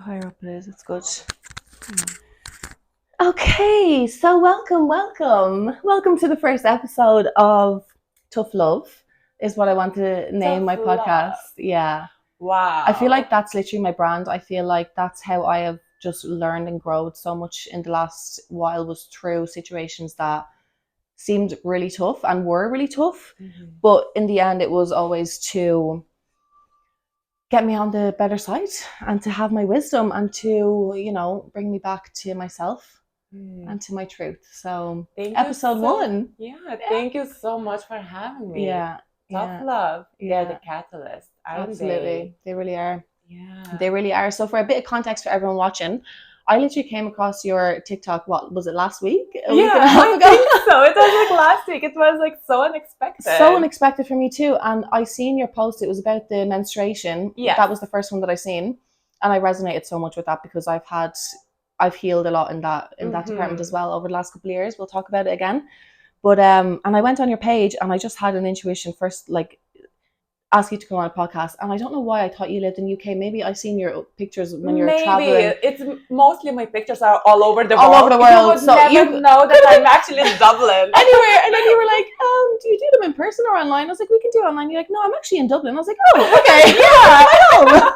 higher up it is, it's good. Okay, so welcome to the first episode of Tough Love, is what I want to name my Tough Love. podcast. Yeah, Wow. I feel like that's literally my brand. I feel like that's how I have just learned and grown so much in the last while, was through situations that seemed really tough and were really tough, but in the end it was always to get me on the better side and to have my wisdom and to, bring me back to myself and to my truth. So Thank episode you one. Thank you so much for having me. Yeah. Tough Love. Yeah. They're the catalyst, aren't Absolutely. They really are. Yeah. They really are. So for a bit of context for everyone watching, I literally came across your TikTok, what was it, last week? I think so. It was like last week. It was like so unexpected. So unexpected for me too. And I seen your post. It was about the menstruation. Yeah. That was the first one that I seen. And I resonated so much with that because I've healed a lot in that department as well over the last couple of years. We'll talk about it again. But and I went on your page and I just had an intuition first, like, ask you to come on a podcast, and I don't know why I thought you lived in UK. Maybe I seen your pictures when you're traveling. It's mostly my pictures are all over the world. All over the world. You would never know that I'm actually in Dublin. Anywhere. And then you were like, do you do them in person or online? I was like, we can do it online. You're like, no, I'm actually in Dublin. I was like, oh, okay. Yeah.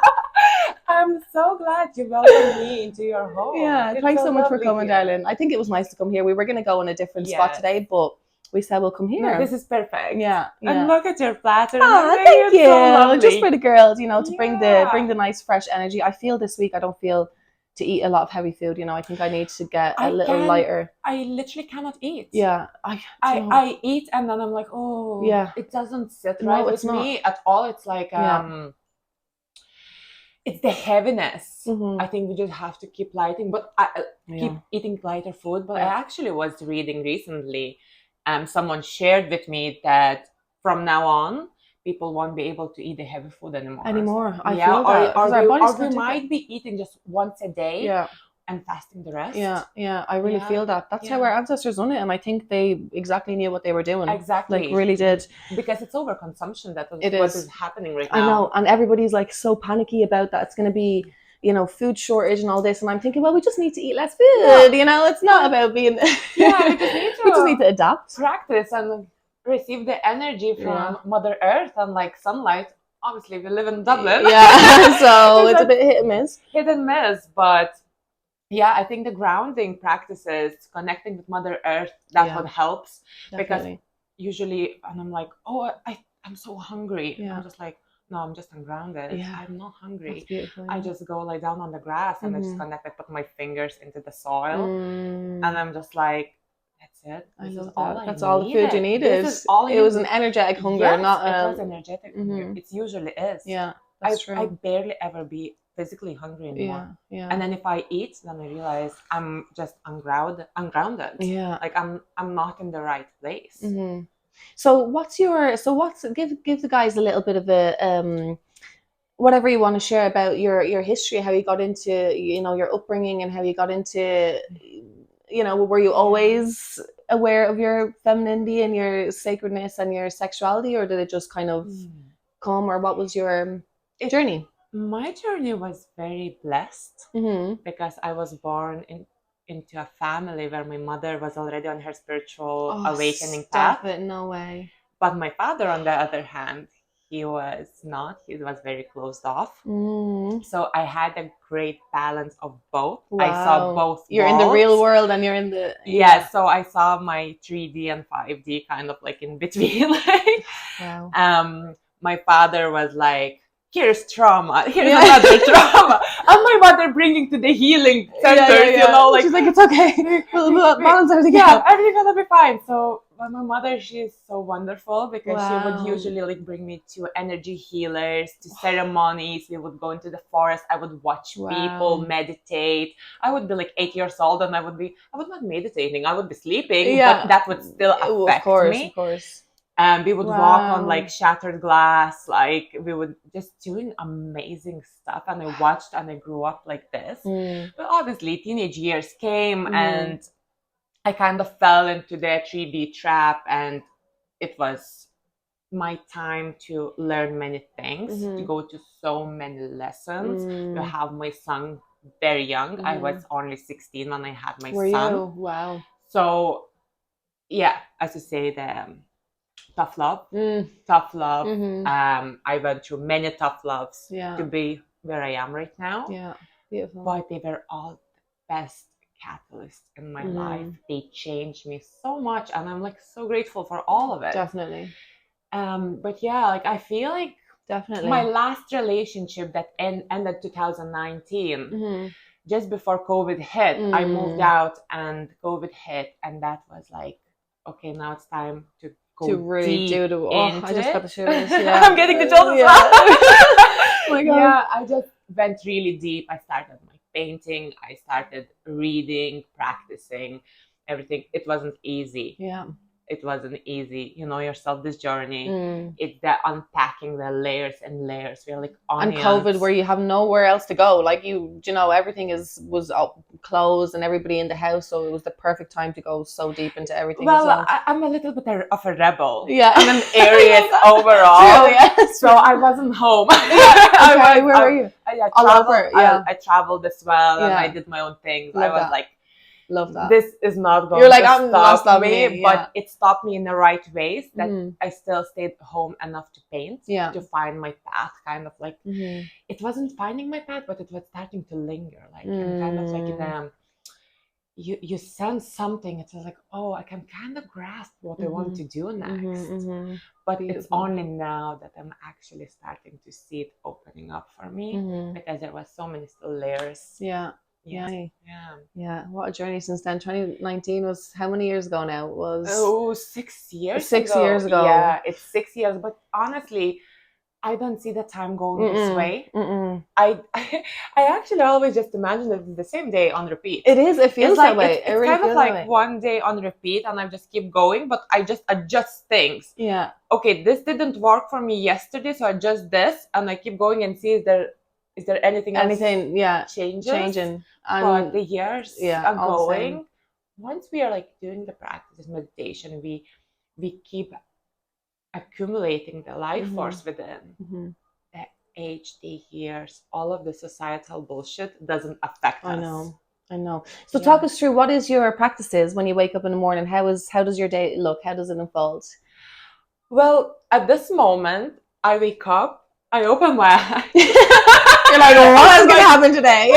I'm so glad you welcomed me into your home. Yeah, thanks so much for coming, darling. I think it was nice to come here. We were going to go in a different spot today, but we said we'll come here. No, this is perfect. Yeah. And look at your platter. Thank you. So just for the girls, to bring the nice fresh energy. I feel this week I don't feel to eat a lot of heavy food. I think I need to get a little lighter. I literally cannot eat. Yeah. I eat and then I'm like, oh, yeah, it doesn't sit right with me at all. It's like it's the heaviness. I think we just have to keep lighting, but keep eating lighter food. But I actually was reading recently. Someone shared with me that from now on, people won't be able to eat the heavy food anymore. I feel that. Or we might be eating just once a day and fasting the rest. Yeah. I really feel that. That's how our ancestors done it, and I think they exactly knew what they were doing. Exactly. Like, really did. Because it's overconsumption what is happening right now. I know, and everybody's like so panicky about that. It's going to be, food shortage and all this, and I'm thinking, well, we just need to eat less food. It's not about being. We just need to adapt, practice, and receive the energy from Mother Earth and like sunlight. Obviously, we live in Dublin. Yeah, so it's a bit hit and miss. But yeah, I think the grounding practices, connecting with Mother Earth, that's what helps. Definitely. Because usually, and I'm like, oh, I'm so hungry. Yeah. I'm just like, no, I'm just ungrounded. Yeah. I'm not hungry. I just go lie down on the grass and I just connect. I put my fingers into the soil and I'm just like, that's it. I love that. That's all the food you needed. It was an energetic hunger, not it was energetic hunger. It usually is. Yeah, that's true. I barely ever be physically hungry anymore. Yeah. And then if I eat, then I realize I'm just ungrounded. Yeah. Like I'm not in the right place. So give the guys a little bit of a whatever you want to share about your history, how you got into your upbringing and how you got into were you always aware of your femininity and your sacredness and your sexuality, or did it just kind of come, or what was your journey? My journey was very blessed because I was born into a family where my mother was already on her spiritual awakening path. No way. But my father, on the other hand, he was not. He was very closed off. So I had a great balance of both. Wow. I saw both. You're worlds. In the real world and you're in the... Yeah, so I saw my 3D and 5D kind of like in between. Wow. My father was like, here's trauma, here's another trauma. And my mother bringing to the healing centers, like... She's like, it's okay. We'll balance everything out. Everything's gonna be fine. So my mother, she is so wonderful because she would usually like bring me to energy healers, to ceremonies. We would go into the forest. I would watch people meditate. I would be like 8 years old and I would not meditating. I would be sleeping, but that would still affect me. Of course. We would walk on like shattered glass, like we would just doing amazing stuff. And I watched and I grew up like this. But obviously teenage years came and I kind of fell into the 3D trap, and it was my time to learn many things, to go to so many lessons, to have my son very young. I was only 16 when I had my Were son. you? Wow. So yeah, as you say, the tough love. I went through many tough loves to be where I am right now. Yeah, beautiful. But they were all the best catalysts in my life. They changed me so much, and I'm like so grateful for all of it. Definitely. But yeah, like I feel like my last relationship that ended 2019, just before COVID hit, I moved out and COVID hit, and that was like, okay, now it's time to go to really deep do the. into I just it. got the shivers. Yeah, I'm getting the chills. Yeah. Oh my God. Yeah, I just went really deep. I started my painting. I started reading, practicing, everything. It wasn't easy. Yeah. It wasn't easy. You know yourself, this journey. It's the unpacking the layers and layers. We're like onions. And COVID, where you have nowhere else to go. Like you know, everything was closed and everybody in the house. So it was the perfect time to go so deep into everything. Well, I'm a little bit of a rebel. Yeah. I'm an Aries overall. Really, yes. So I wasn't home. Okay, where were you? All over. Yeah. I traveled as well, and I did my own things. I was like, love that. This is not going to stop me, but it stopped me in the right ways that I still stayed home enough to paint, to find my path. Kind of like it wasn't finding my path, but it was starting to linger, like and kind of like in a you sense something. It's like, oh, I can kind of grasp what I want to do next. But it's only now that I'm actually starting to see it opening up for me, because there was so many still layers. Yeah. What a journey since then. 2019 was how many years ago now? It was 6 years 6 years ago. Yeah, it's 6 years, but honestly, I don't see the time going this way. I actually always just imagine it the same day on repeat. It is. It feels that way. It's really kind of like one day on repeat, and I just keep going, but I just adjust things. Yeah. Okay, this didn't work for me yesterday, so I adjust this, and I keep going and see is there anything else changing. But the years are going. Once we are like doing the practices, meditation, we keep accumulating the life force within. The age, the years, all of the societal bullshit doesn't affect us. I know. So talk us through, what is your practices when you wake up in the morning? How does your day look? How does it unfold? Well, at this moment, I wake up, I open my eyes. You're like, what is going to happen today?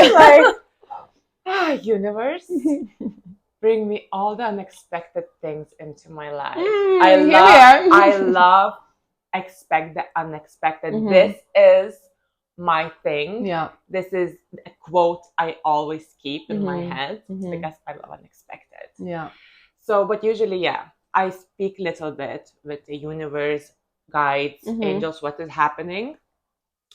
Like, universe, bring me all the unexpected things into my life. I love expect the unexpected. This is my thing. Yeah. This is a quote I always keep in my head, because I love unexpected. Yeah. So, but usually, I speak a little bit with the universe, guides, angels, what is happening.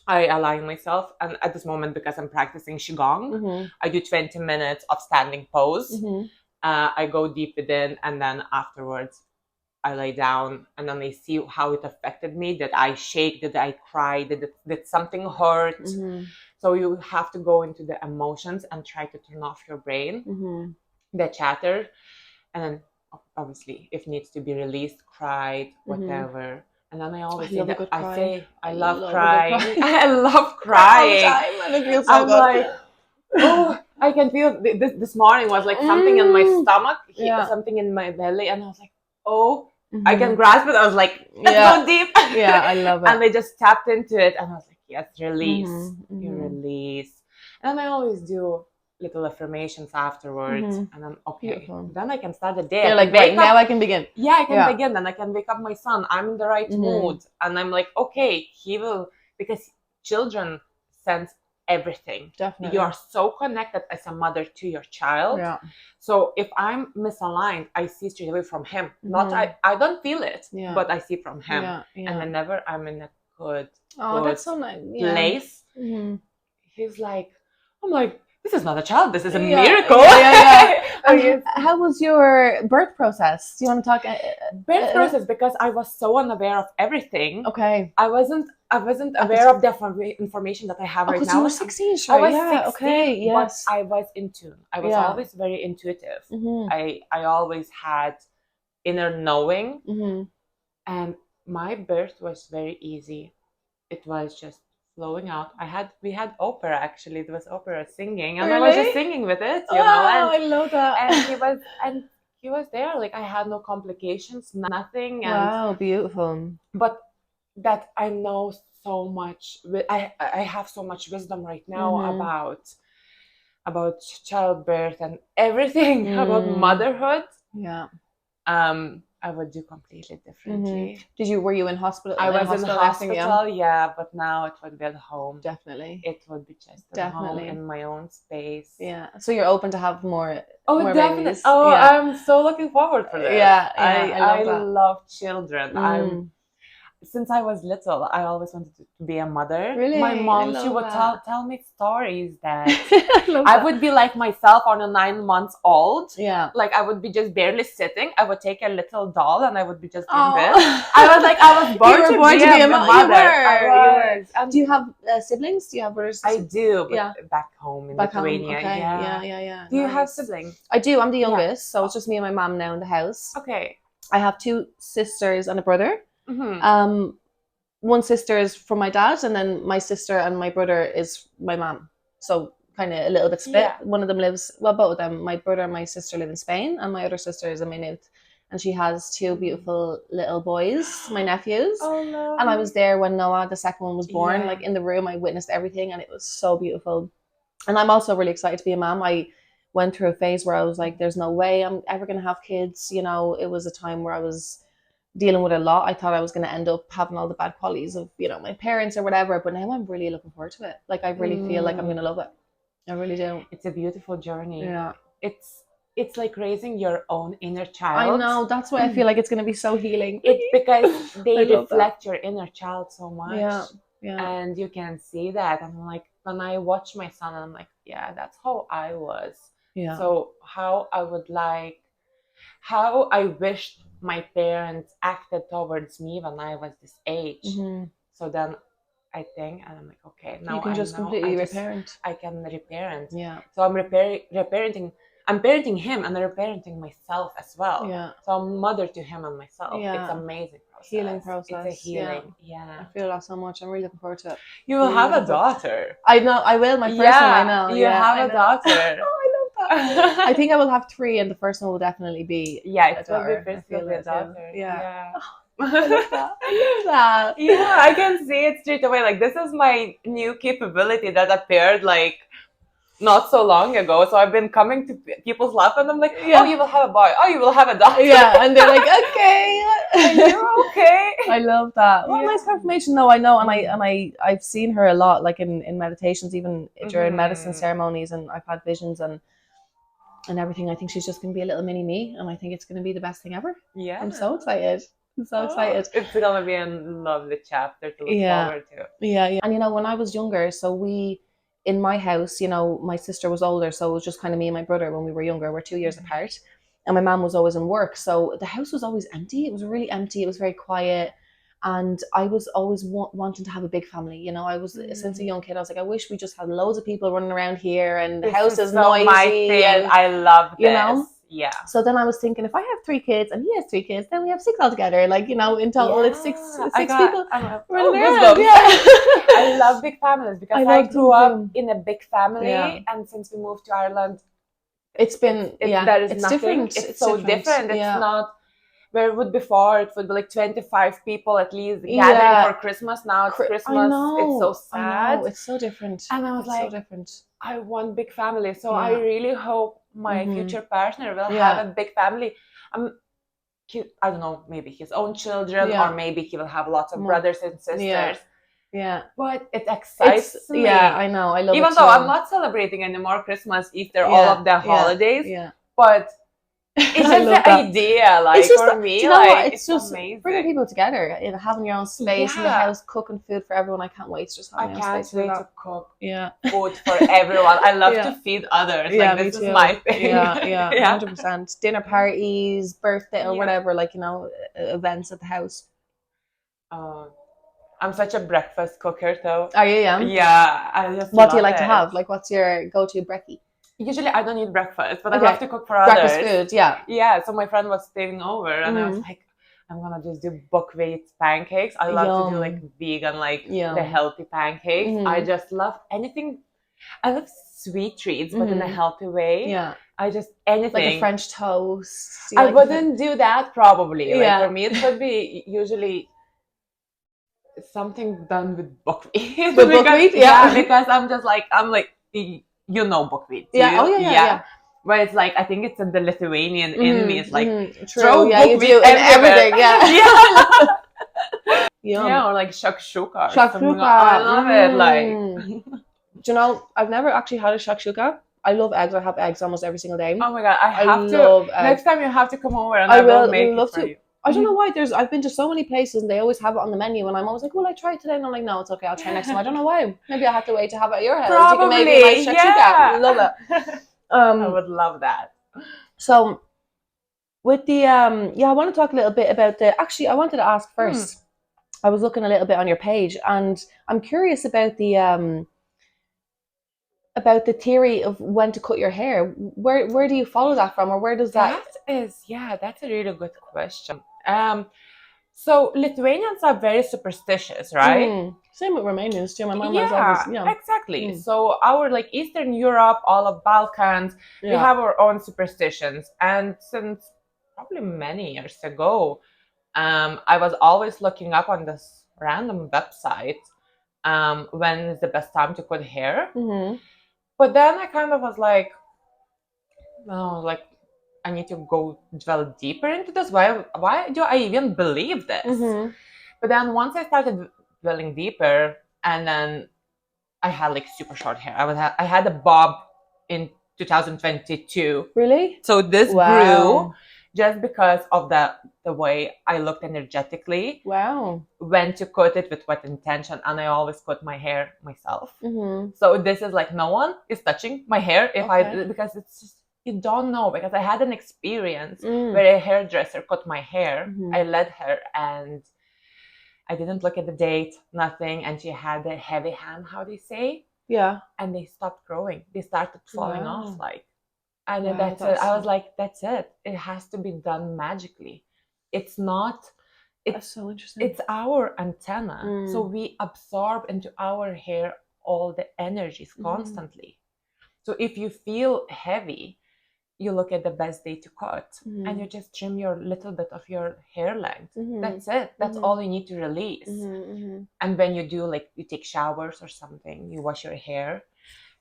I align myself, and at this moment, because I'm practicing Qigong, I do 20 minutes of standing pose. I go deep within, and then afterwards I lay down, and then I see how it affected me. Did I shake? Did I cry? Did something hurt? So you have to go into the emotions and try to turn off your brain, the chatter, and then obviously if needs to be released, cried, whatever. And then I always say that I love crying. I love crying. All the time, and it feels so I'm good. like, oh, I can feel this morning was like something in my stomach, something in my belly, and I was like, oh, I can grasp it. I was like, let's go deep. Yeah, I love it. And I just tapped into it, and I was like, yes, release. You release. And then I always do little affirmations afterwards, and I'm okay. Beautiful. Then I can start the day. You're like, right, now I can begin. Yeah, I can begin. Then I can wake up my son. I'm in the right mood, and I'm like, okay, he will, because children sense everything. Definitely. You are so connected as a mother to your child. Yeah. So if I'm misaligned, I see straight away from him. Not I don't feel it, but I see from him. And whenever I'm in a good that's so nice. Place, he's like, I'm like, this is not a child. This is a miracle. How was your birth process? Do you want to talk? Birth process, because I was so unaware of everything. Okay. I wasn't aware of the information that I have right now. You were 16, sure. I was 16, okay, yes. but I was in tune. I was always very intuitive. I always had inner knowing, and my birth was very easy. It was just flowing out. We had opera actually. It was opera singing, and Really? I was just singing with it, you know. Wow, I love that. And he was there. Like I had no complications, nothing. And Wow, beautiful. but that I know so much. I have so much wisdom right now about childbirth and everything about motherhood. Yeah. I would do completely differently. Were you in hospital? I was in hospital, yeah, but now it would be at home. Definitely. It would be just at home in my own space. Yeah. So you're open to have more. Oh, more definitely. Babies. Oh, yeah. I'm so looking forward for this. Yeah, I love love children. Since I was little, I always wanted to be a mother. Really? My mom, she would tell me stories that I would be like myself on a 9 months old. Yeah. Like I would be just barely sitting. I would take a little doll and I would be just doing this. I was born to be a mother. You were. Do you have siblings? Do you have brothers? I do, but back home in Lithuania. Okay. Yeah. Do you have siblings? I do. I'm the youngest, so it's just me and my mom now in the house. Okay. I have 2 sisters and a brother. One sister is from my dad, and then my sister and my brother is my mom. So kind of a little bit split. Yeah. One of them lives, well, both of them, my brother and my sister live in Spain, and my other sister is in Maynooth, and she has 2 beautiful little boys, my nephews. Oh, no. And I was there when Noah, the second one, was born. Like in the room, I witnessed everything, and it was so beautiful. And I'm also really excited to be a mom. I went through a phase where I was like, there's no way I'm ever going to have kids. You know, it was a time where I was dealing with a lot. I thought I was going to end up having all the bad qualities of, you know, my parents or whatever, but now I'm really looking forward to it. Like I really feel like I'm going to love it. I really do. It's a beautiful journey. Yeah. It's like raising your own inner child. I know, that's why I feel like it's going to be so healing. It's because they reflect your inner child so much. Yeah. And you can see that. And I'm like, when I watch my son, I'm like, yeah, that's how I was. Yeah. So how I wished my parents acted towards me when I was this age. So then I think, and I'm like, okay, now you can just completely reparent. I can reparent. Yeah. So I'm reparenting. I'm parenting him and I'm reparenting myself as well. Yeah. So I'm mother to him and myself. Yeah. It's amazing process. Healing process. It's a healing. Yeah. I feel that so much. I'm really looking forward to it. You will have a daughter. I know. I will. My first one. I know. You have a daughter. I think I will have 3, and the first one will definitely be it will be a daughter. Yeah. I love that. Yeah, I can see it straight away. Like this is my new capability that appeared like not so long ago. So I've been coming to people's life and I'm like, oh, you will have a boy. Oh, you will have a daughter. Yeah, and they're like, okay. You're okay. I love that. Well, nice confirmation though. I know, and I've seen her a lot, like in meditations, even during medicine ceremonies, and I've had visions and everything. I think she's just going to be a little mini me, and I think it's going to be the best thing ever. Yeah. I'm so excited. Excited. It's going to be a lovely chapter to look forward to. Yeah. And, you know, when I was younger, so in my house, you know, my sister was older, so it was just kind of me and my brother when we were younger. We're 2 years apart. And my mom was always in work. So the house was always empty. It was really empty. It was very quiet. And I was always wanting to have a big family. You know, I was, since a young kid, I was like, I wish we just had loads of people running around here and the house is noisy. My thing. And I love this. You know? Yeah. So then I was thinking, if I have 3 kids and he has 3 kids, then we have 6 altogether. Like, you know, in total, it's six people running around. Yeah. I love big families because I grew up in a big family. And since we moved to Ireland, it's been, it's different. It's so different. It's not where it would before. It would be like 25 people at least gathering for Christmas. Now it's Christmas. It's so sad. I know. It's so different. And I was like, so different. I want big family. So I really hope my future partner will have a big family. I don't know, maybe his own children or maybe he will have lots of brothers and sisters. Yeah. But it excites me. Yeah, I know. I love it. Even though I'm not celebrating anymore Christmas, Easter, all of the holidays. Yeah. But it's just the idea, like, for me, like, it's just amazing. Bringing people together, you know, having your own space in the house, cooking food for everyone. I can't wait to just have my own space. I can't wait to cook food for everyone. I love to feed others. Like, this is my thing. Yeah, 100%. Dinner parties, birthday or whatever, like, you know, events at the house. I'm such a breakfast cooker, though. Are you? Yeah, I just What do you like to have? Like, what's your go-to brekkie? Usually I don't eat breakfast, but I love to cook for others. Breakfast food, Yeah, so my friend was staying over and I was like, I'm gonna just do buckwheat pancakes. I love to do like vegan, like the healthy pancakes. I just love anything. I love sweet treats, but in a healthy way. Yeah. I just anything. Like a French toast. I wouldn't do that probably. Like for me, it would be usually something done with buckwheat. With buckwheat? Yeah. Because I'm like, you know buckwheat. Yeah. Yeah. But it's like, I think it's in the Lithuanian in me. It's like, true. throw you do everything. Yeah. Yeah, or like shakshuka. Shakshuka. I love it. Like, do you know, I've never actually had a shakshuka. I love eggs. I have eggs almost every single day. Oh my god, I love eggs. Next time you have to come over and I will make it for you. I don't know why. I've been to so many places and they always have it on the menu, and I'm always like, "Will I try it today?" And I'm like, "No, it's okay. I'll try next time." I don't know why. Maybe I have to wait to have it at your house. Probably, you can make me my shakshuka. I love it. I would love that. So, with the I want to talk a little bit about the. Actually, I wanted to ask first. I was looking a little bit on your page, and I'm curious about the theory of when to cut your hair. Where do you follow that from, or where does that? That's a really good question. So Lithuanians are very superstitious, right? Same with Romanians too. My mom was always, exactly. So our like Eastern Europe, all of Balkans, we have our own superstitions, and since probably many years ago, I was always looking up on this random website when is the best time to cut hair. But then I kind of was like, I need to go dwell deeper into this. Why do I even believe this? But then once I started dwelling deeper, and then I had like super short hair. I had a bob in 2022. Really? So this grew just because of the way I looked energetically. Wow. When to cut it, with what intention, and I always cut my hair myself. So this is like, no one is touching my hair because it's just, you don't know, because I had an experience where a hairdresser cut my hair. I led her and I didn't look at the date, nothing, and she had a heavy hand, how they say. Yeah. And they stopped growing. They started falling off, like. And then that's it. I was like, that's it. It has to be done magically. It's not. That's so interesting. It's our antenna. So we absorb into our hair all the energies constantly. So if you feel heavy, you look at the best day to cut and you just trim your little bit of your hair length. That's it. That's all you need to release. And when you do, like, you take showers or something, you wash your hair,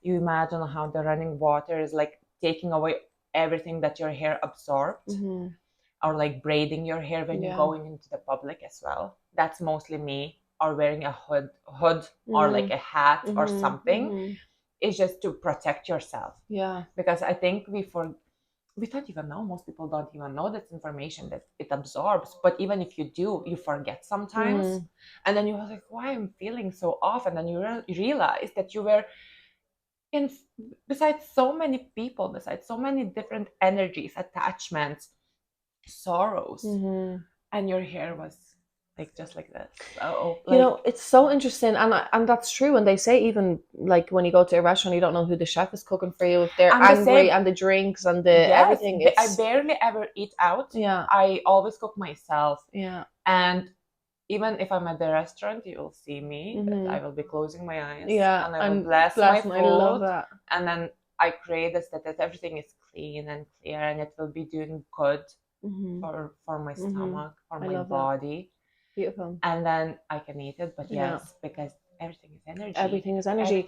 you imagine how the running water is like taking away everything that your hair absorbed. Or like braiding your hair when you're going into the public as well. That's mostly me. Or wearing a hood or like a hat or something. It's just to protect yourself. Yeah. Because I think we don't even know. Most people don't even know that information that it absorbs. But even if you do, you forget sometimes. And then you're like, why I'm feeling so off? And then you realize that you were besides so many people, besides so many different energies, attachments, sorrows, and your hair was like just like this. So, like, it's so interesting, and that's true. And they say even like when you go to a restaurant, you don't know who the chef is cooking for you, if they're angry, and the drinks and the everything. I barely ever eat out. I always cook myself. And even if I'm at the restaurant, you will see me. I will be closing my eyes. And I will bless my food. I love that. And then I pray that everything is clean and clear, and it will be doing good for my stomach, for my body. Beautiful. And then I can eat it. But yes, because everything is energy. Everything is energy.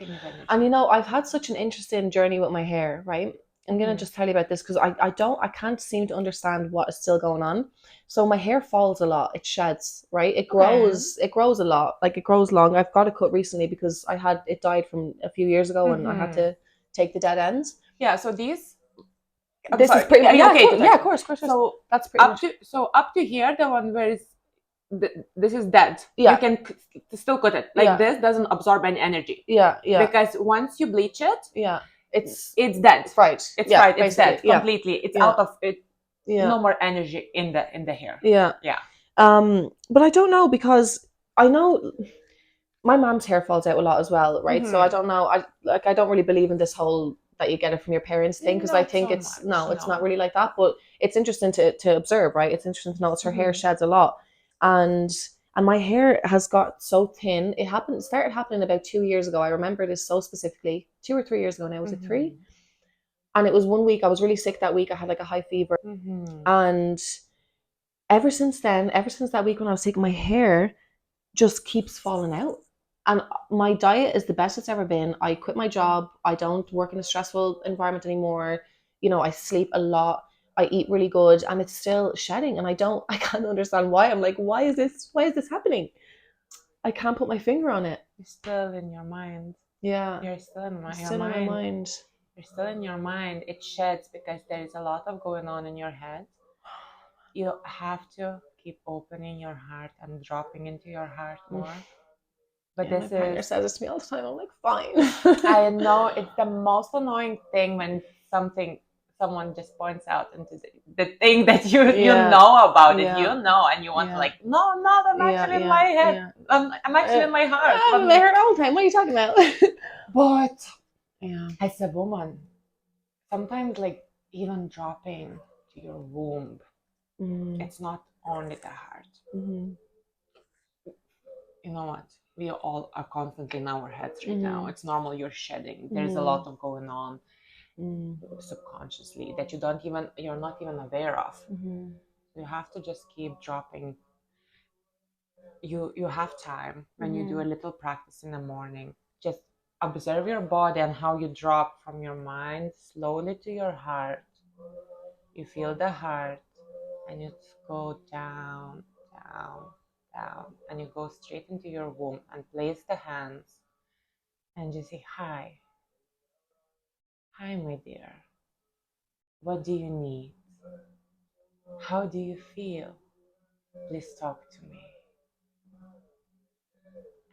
And I've had such an interesting journey with my hair, right? I'm gonna just tell you about this because I can't seem to understand what is still going on. So my hair falls a lot. It sheds, right? It grows. It grows a lot. Like, it grows long. I've got it cut recently because it died from a few years ago, and I had to take the dead ends. Yeah. So these. This is pretty much. Of course. So that's pretty much. Up to here, the one where this is dead. You can still cut it. Like, this doesn't absorb any energy. Because once you bleach it, it's dead. It's fried. It's fried. It's dead completely. It's out of it. No more energy in the hair. But I don't know, because I know my mom's hair falls out a lot as well, right? So I don't know. I don't really believe in this whole that you get it from your parents thing, because I think so it's much, it's not really like that, but it's interesting to observe, right? It's interesting to notice her hair sheds a lot, and my hair has got so thin. It started happening about 2 years ago. I remember this so specifically. 2 or 3 years ago now. Was it 3? And it was one week. I was really sick that week. I had like a high fever, and ever since then, ever since that week when I was sick, my hair just keeps falling out. And my diet is the best it's ever been. I quit my job. I don't work in a stressful environment anymore. I sleep a lot. I eat really good, and it's still shedding. And I can't understand why. I'm like, why is this happening? I can't put my finger on it. You're still in your mind. Yeah. You're still in my mind. You're still in your mind. It sheds because there is a lot of going on in your head. You have to keep opening your heart and dropping into your heart more. But my partner says this to me all the time. I'm like, fine. I know it's the most annoying thing when someone just points out into the thing that you know about it, and you want to like, no, I'm actually in my head. I'm actually in my heart. I'm in my heart all the time. What are you talking about? But as a woman, sometimes like even dropping to your womb, it's not only the heart. You know what? We all are constantly in our heads right now. It's normal. You're shedding. There's a lot of going on subconsciously that you're not even aware of. You have to just keep dropping. You have time when you do a little practice in the morning. Just observe your body and how you drop from your mind slowly to your heart. You feel the heart, and you go down, down, down, and you go straight into your womb and place the hands and just say, hi, my dear. What do you need? How do you feel? Please talk to me.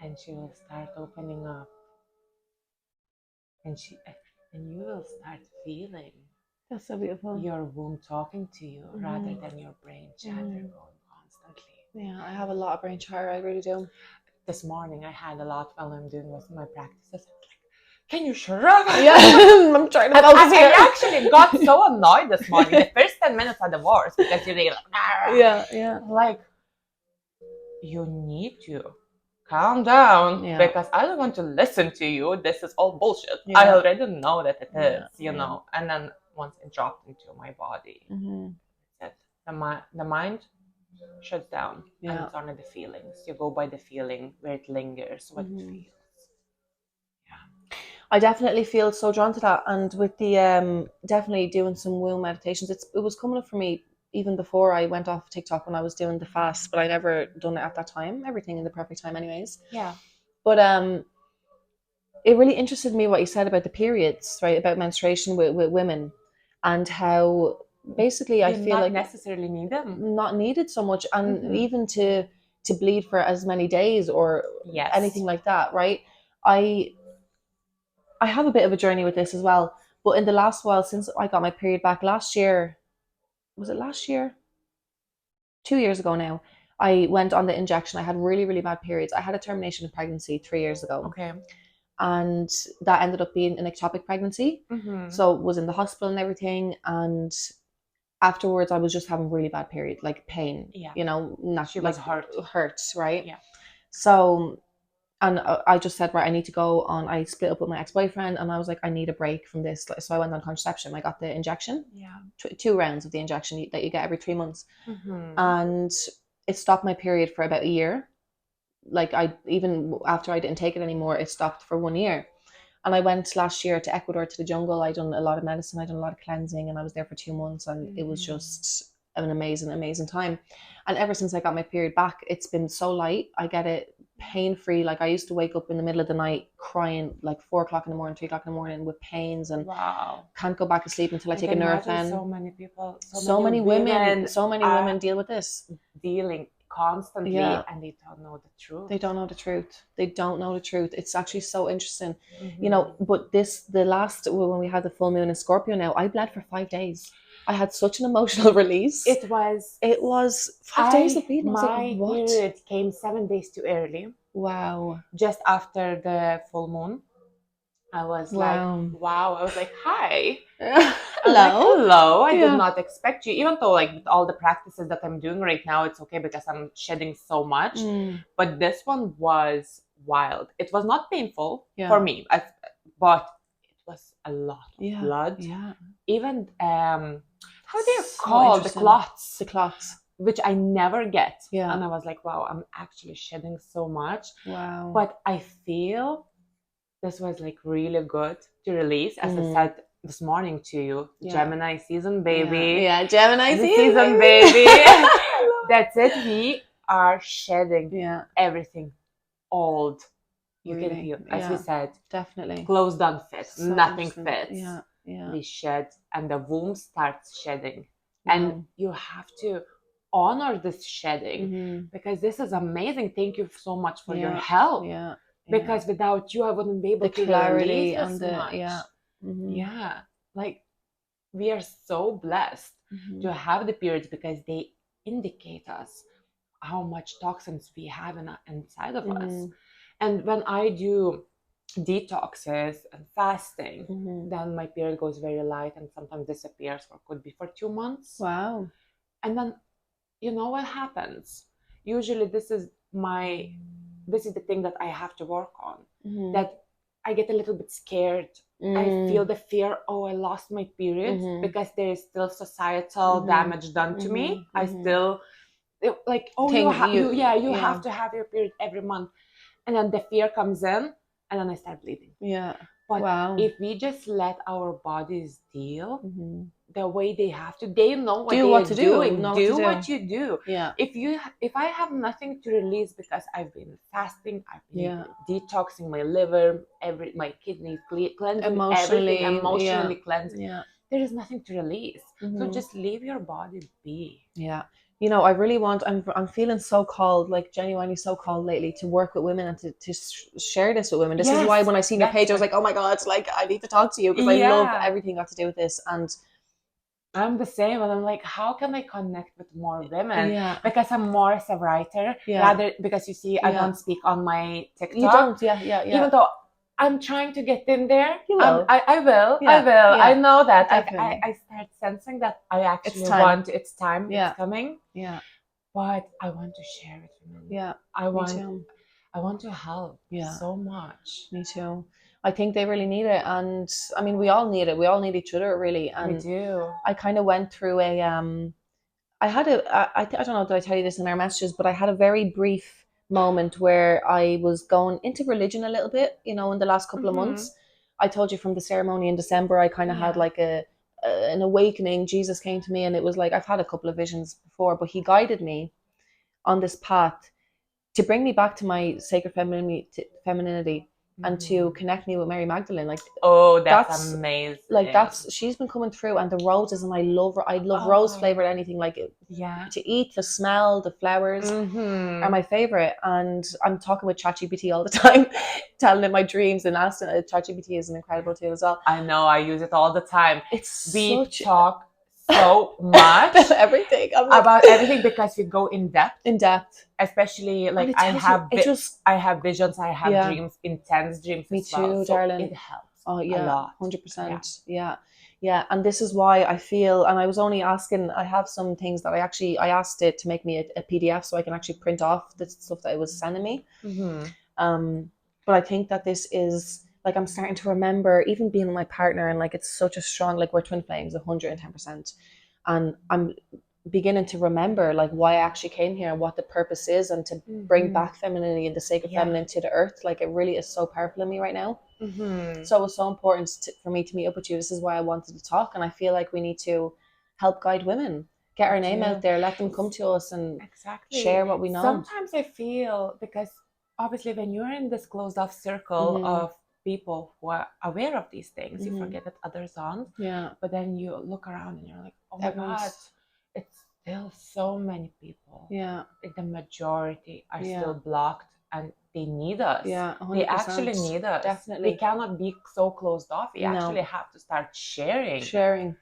And she will start opening up, and you will start feeling that's so beautiful. Your womb talking to you rather than your brain chatter going constantly. Yeah, I have a lot of brain chatter. I really do. This morning I had a lot while I'm doing my practices. Can you shut up? Yeah, I'm trying to focus here. I actually got so annoyed this morning. The first 10 minutes are the worst because you're like, like, you need to calm down because I don't want to listen to you. This is all bullshit. I already know that it is, you know. And then once it dropped into my body, the mind shuts down and it's only the feelings. You go by the feeling where it lingers, what it feels. I definitely feel so drawn to that, and with the definitely doing some womb meditations, it was coming up for me even before I went off TikTok when I was doing the fast, but I never done it at that time. Everything in the perfect time, anyways. Yeah. But it really interested me what you said about the periods, right? About menstruation with women, and how basically I feel like necessarily need them, not needed so much, and even to bleed for as many days or anything like that, right? I have a bit of a journey with this as well. But in the last while, since I got my period back last year, was it last year? 2 years ago now, I went on the injection. I had really, really bad periods. I had a termination of pregnancy 3 years ago. Okay. And that ended up being an ectopic pregnancy. So was in the hospital and everything. And afterwards, I was just having really bad periods, like pain. Yeah. You know, not she was hurt, right? Yeah. So. And I just said, right, I need to go on. I split up with my ex-boyfriend, and I was like, I need a break from this. So I went on contraception. I got the injection. Yeah. 2 rounds of the injection that you get every 3 months. And it stopped my period for about a year. Like even after I didn't take it anymore, it stopped for 1 year. And I went last year to Ecuador, to the jungle. I done a lot of medicine. I done a lot of cleansing, and I was there for 2 months, and it was just an amazing, amazing time. And ever since I got my period back, it's been so light. I get it pain-free. Like I used to wake up in the middle of the night crying, like 4 o'clock in the morning, 3 o'clock in the morning, with pains, and can't go back to sleep until I take a Nurofen. So many people, so many women deal with this, dealing constantly, and they don't know the truth. They don't know the truth. It's actually so interesting, you know. But when we had the full moon in Scorpio, now I bled for 5 days. I had such an emotional release. It was 5 days of bleeding. My period came 7 days too early. Wow. Just after the full moon. I was like, Wow. wow. I was like, hi. Hello. I was like, hello. I did Yeah. not expect you. Even though, like, with all the practices that I'm doing right now, it's okay because I'm shedding so much. But this one was wild. It was not painful for me, but it was a lot of blood. Yeah. Even how do you So call the clots? The clots. Which I never get. Yeah. And I was like, wow, I'm actually shedding so much. Wow. But I feel this was like really good to release. As I said this morning to you, Gemini season, baby. Yeah, Gemini season, baby. That's it. We are shedding everything old. You can feel, as we said, definitely. Clothes don't fit. So nothing fits. Yeah. We shed, and the womb starts shedding. And you have to honor this shedding because this is amazing. Thank you so much for your help. Because without you, I wouldn't be able to clarity and the much. Like, we are so blessed to have the periods because they indicate us how much toxins we have inside of us. And when I do detoxes and fasting, then my period goes very light and sometimes disappears for could be for 2 months. Wow. And then you know what happens? Usually this is the thing that I have to work on. That I get a little bit scared. I feel the fear, oh, I lost my period because there is still societal damage done to me. I still like, oh, you have to have your period every month. And then the fear comes in and then I start bleeding. But if we just let our bodies deal the way they have to, they know what they're doing. Do what you do. If I have nothing to release because I've been fasting, I've been detoxing my liver, my kidneys, cleansing everything, emotionally cleansing. There is nothing to release. So just leave your body be. You know, I really want, I'm feeling so called, like genuinely so called lately to work with women and to share this with women. This is why when I seen your page, I was like, oh my God, like I need to talk to you because I love everything got to do with this. And I'm the same, and I'm like, how can I connect with more women? Because I'm more as a writer, rather because you see, I don't speak on my TikTok. You don't, Even though I'm trying to get in there. You will. I will. I know that. I start sensing that I actually want. It's time. It's coming. But I want to share it with women. I want to help so much. Me too. I think they really need it, and I mean, we all need it. We all need each other, really. And we do. I kind of went through a I don't know, did I tell you this in our messages, but I had a very brief moment where I was going into religion a little bit, you know, in the last couple of months. I told you from the ceremony in December, I kind of had like an awakening. Jesus came to me, and it was like, I've had a couple of visions before, but he guided me on this path to bring me back to my sacred femininity and to connect me with Mary Magdalene. Like, oh, that's amazing. Like, she's been coming through, and the roses, and I love rose flavored anything, like to eat, the smell, the flowers are my favorite. And I'm talking with ChatGPT all the time, telling it my dreams and asking it. ChatGPT is an incredible tool as well. I know, I use it all the time. We talk so much about everything. About everything because we go in depth. Especially like I have visions, I have dreams, intense dreams. Me too, so darling. It helps. Oh yeah, a lot. 100%. Yeah. And this is why I feel, and I was only asking, I have some things that I asked it to make me a PDF so I can actually print off the stuff that it was sending me. But I think that this is like, I'm starting to remember even being with my partner, and like, it's such a strong, like, we're twin flames, 110%. And I'm beginning to remember like why I actually came here and what the purpose is, and to bring back femininity and the sacred feminine to the earth. Like, it really is so powerful in me right now. So it was so important for me to meet up with you. This is why I wanted to talk, and I feel like we need to help guide women, get our name out there, let them come to us and share what we know. Sometimes I feel, because obviously when you're in this closed off circle of people who are aware of these things, you forget that others aren't. But then you look around and you're like, oh my God, it's still so many people. Like, the majority are still blocked, and they need us. 100%. They actually need us. Definitely. We cannot be so closed off. We actually have to start sharing.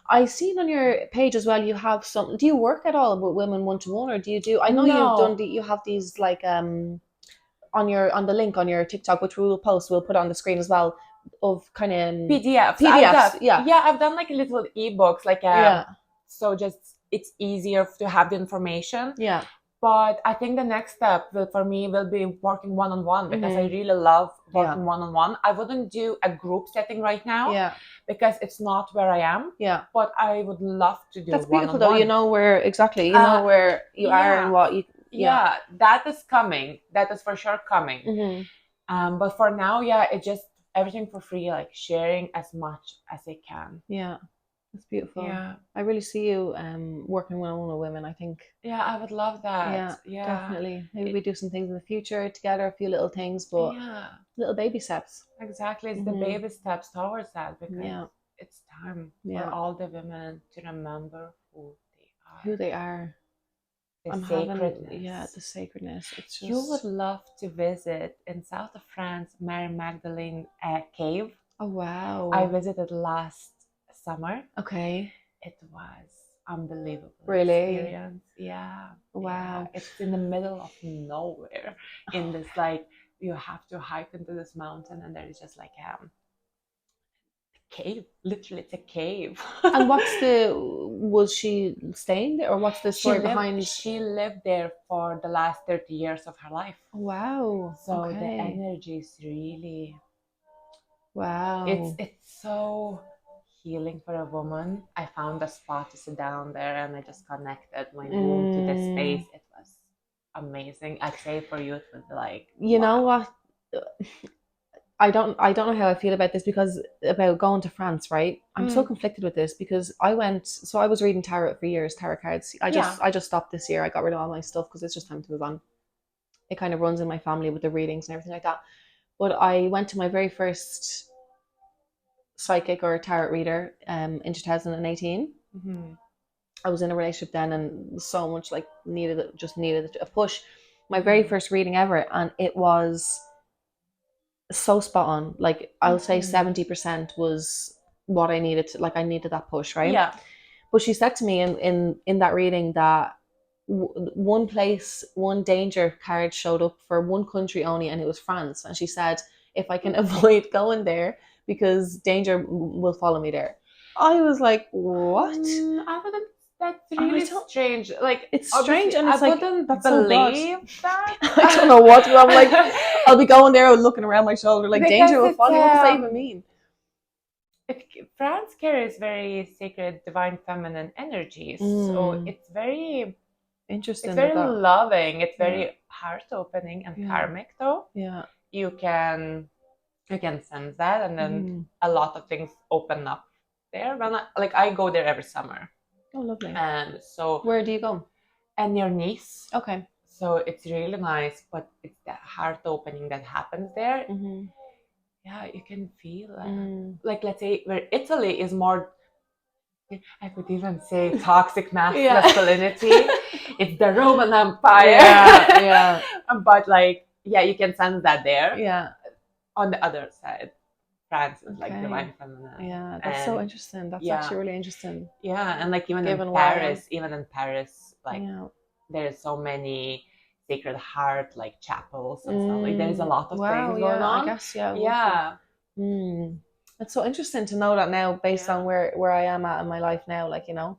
I seen on your page as well, you have some, do you work at all with women one-to-one, or do you I know you've done you have these like on the link on your TikTok, which we will post, we'll put on the screen as well, of kind of PDFs. I've done like little ebooks, like so just it's easier to have the information. Yeah. But I think the next step for me will be working one-on-one, because I really love working one-on-one. I wouldn't do a group setting right now because it's not where I am. Yeah. But I would love to do That's one-on-one. beautiful though. You know where you are and what you... Yeah, that is coming. That is for sure coming. But for now, it's just everything for free, like sharing as much as I can. Yeah. That's beautiful. Yeah. I really see you working one-on-one with women, I think. Yeah, I would love that. Yeah. Definitely. Maybe we do some things in the future together, a few little things, but little baby steps. Exactly. It's the baby steps towards that, because it's time for all the women to remember who they are. Who they are. The sacredness. The sacredness. It's just... You would love to visit in south of France, Mary Magdalene cave. Oh, wow. I visited last summer. Okay. It was unbelievable. Really? Experience. Yeah. Wow. Yeah. It's in the middle of nowhere. In this, like, you have to hike into this mountain, and there is just like a cave. Literally, it's a cave. And was she staying there, or what's the story behind? She lived there for the last 30 years of her life. Wow. So the energy is really... Wow. It's so healing for a woman. I found a spot to sit down there, and I just connected my womb to the space. It was amazing. I'd say for you it was like, you know what, I don't know how I feel about this, because about going to France, right? I'm so conflicted with this, because I was reading tarot for years, tarot cards. I just stopped this year. I got rid of all my stuff because it's just time to move on. It kind of runs in my family with the readings and everything like that. But I went to my very first psychic or tarot reader in 2018. I was in a relationship then, and so much like needed a push. My very first reading ever, and it was so spot on. Like, I'll say 70% was what I needed to, like, I needed that push, right? Yeah. But she said to me in that reading that one danger card showed up for one country only, and it was France. And she said, if I can avoid going there, because danger will follow me there. I was like, what? I wouldn't. That's really strange. Like, it's strange, and it's I like, wouldn't that's believe so that. I don't know what. I'm like, I'll be going there and looking around my shoulder, like, because danger will follow. What does that even mean? France carries very sacred, divine, feminine energies, so it's very interesting. It's very loving. It's very heart opening and karmic, though. Yeah, you can sense that, and then a lot of things open up there. When I go there every summer. Oh, lovely. So where do you go? And near Nice. Okay. So it's really nice, but it's the heart opening that happens there. Yeah, you can feel like, let's say, where Italy is more, I could even say, toxic masculinity. It's the Roman Empire. But like, you can sense that there. Yeah. On the other side, France is like divine feminine. Yeah, that's so interesting. That's actually really interesting. Yeah, and like even in Paris, like there's so many Sacred Heart like chapels and stuff. Like there's a lot of things going on. I guess it's so interesting to know that now, based on where I am at in my life now. Like, you know,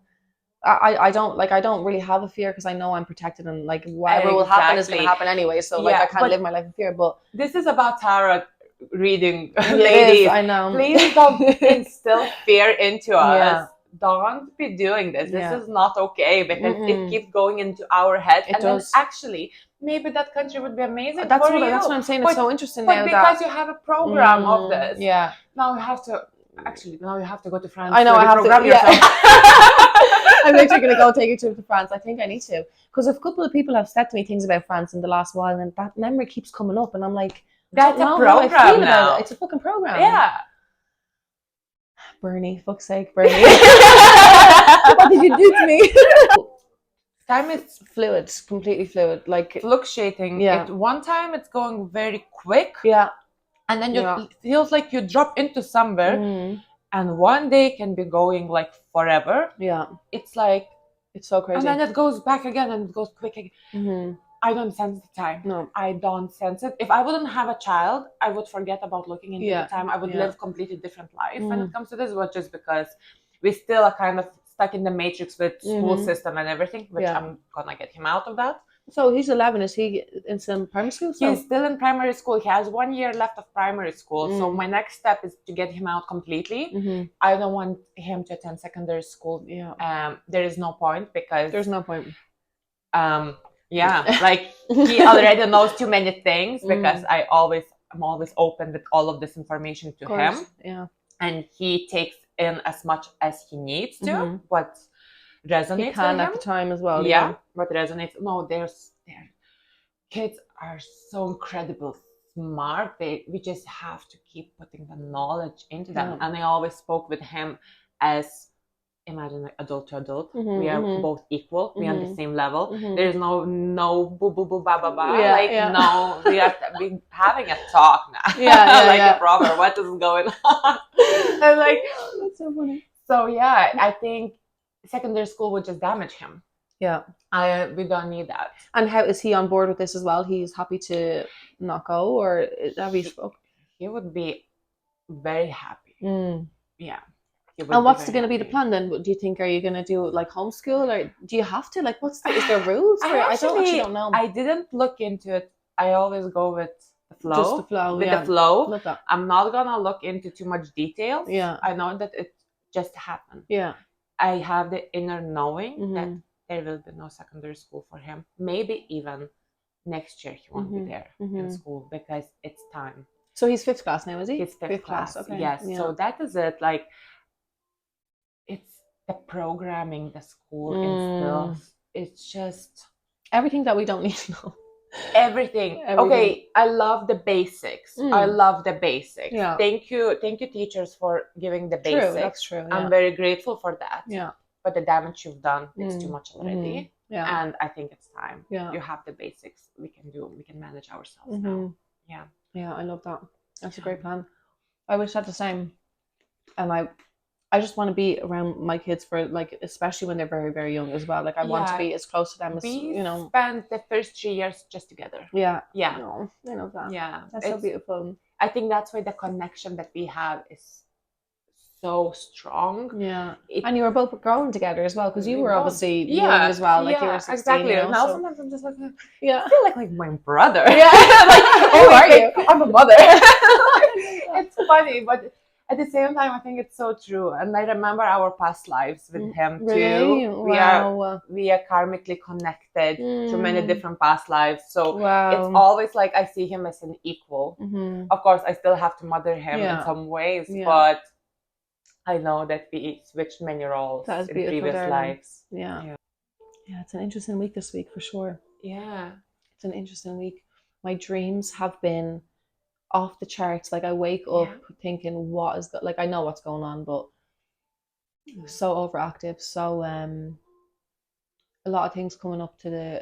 I don't really have a fear, because I know I'm protected, and like whatever will happen is going to happen anyway. So like I can't live my life in fear. But this is about tarot reading, ladies. I know. Please don't instill fear into us. Don't be doing this. This is not okay, because it keeps going into our head. Then actually, maybe that country would be amazing that's for you. That's what I'm saying. It's so interesting but now because you have a program of this. Yeah. Now you have to go to France. I know. I have to program yourself. I'm literally going to go take a trip to France. I think I need to, because a couple of people have said to me things about France in the last while, and that memory keeps coming up, and I'm like, that's a program now. It's a fucking program. Yeah. Bernie, fuck's sake, Bernie. What did you do to me? Time is fluid, completely fluid, like fluctuating. At one time it's going very quick. Yeah. And then it feels like you drop into somewhere, and one day can be going like forever. Yeah. It's like, it's so crazy. And then it goes back again, and it goes quick again. I don't sense the time. No. I don't sense it. If I wouldn't have a child, I would forget about looking into the time. I would live completely different life when it comes to this, but just because we still are kind of stuck in the matrix with school system and everything, which I'm gonna get him out of that. So he's 11. Is he in some primary school? He's still in primary school. He has 1 year left of primary school. So my next step is to get him out completely. I don't want him to attend secondary school. There is no point because there's no point. Like he already knows too many things because I'm always open with all of this information to him. Yeah. And he takes in as much as he needs to, what resonates he can with him at the time as well. what resonates. No, their kids are so incredible smart. We just have to keep putting the knowledge into them. And I always spoke with him as, imagine like adult to adult. We are both equal. We are on the same level. There's no boo boo boo ba ba ba. No, we are having a talk now. A proper. What is going on? And like, that's so funny. So I think secondary school would just damage him. We don't need that. And how is he on board with this as well? He's happy to not go, or have you spoke? He would be very happy. Yeah. And what's going to be the plan then? Do you think, are you going to do like homeschool, or do you have to, like, is there rules for it? I don't know. I didn't look into it. I always go with the flow. Just the flow. The flow. Love that. I'm not going to look into too much details. Yeah. I know that it just happened. Yeah. I have the inner knowing that there will be no secondary school for him. Maybe even next year he won't be there in school because it's time. So he's 5th class now, is he? He's 5th class. Okay. Yes. Yeah. So that is it. Like, it's the programming the school instills. It's just everything that we don't need to know. Everything. Okay, I love the basics. I love the basics. Yeah. Thank you, teachers, for giving the basics. True, that's true. I'm very grateful for that. Yeah. But the damage you've done, it's too much already. Yeah. And I think it's time. Yeah. You have the basics. We can manage ourselves now. Yeah. Yeah, I love that. That's a great plan. I wish I had the same. And I just want to be around my kids for, like, especially when they're very, very young as well. Like, I want to be as close to them as, spend the first 3 years just together. Yeah. Yeah. No, I love that. Yeah. That's so beautiful. I think that's why the connection that we have is so strong. Yeah. And you were both growing together as well, because you were obviously young as well. Like, you were 16. Exactly. And now sometimes I'm just like, I feel like my brother. Yeah. Like, who are you? I'm a mother. It's funny, but at the same time, I think it's so true. And I remember our past lives with him too. Really? Wow. We are karmically connected to many different past lives. So it's always like I see him as an equal. Of course, I still have to mother him in some ways, but I know that we switched many roles in previous lives. Yeah, it's an interesting week this week for sure. Yeah. It's an interesting week. My dreams have been off the charts. Like, I wake up thinking, what is like, I know what's going on, but so overactive. So a lot of things coming up to the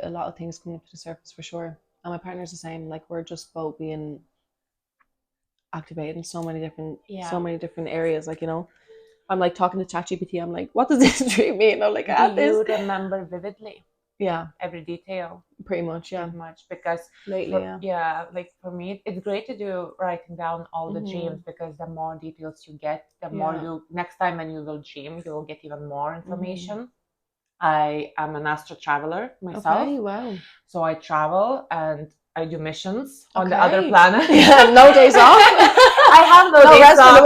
surface for sure. And my partner's the same. Like, we're just both being activated in so many different areas. Like, I'm like talking to ChatGPT. I'm like, what does this dream mean? I'm like, do you remember vividly? Yeah, every detail. Pretty much, yeah. Pretty much, because lately, like for me, it's great to do writing down all the dreams, because the more details you get, the more you next time when you will dream, you will get even more information. I am an astro traveler myself. Okay, wow. So I travel and I do missions on the other planet. No days off. I have no days off.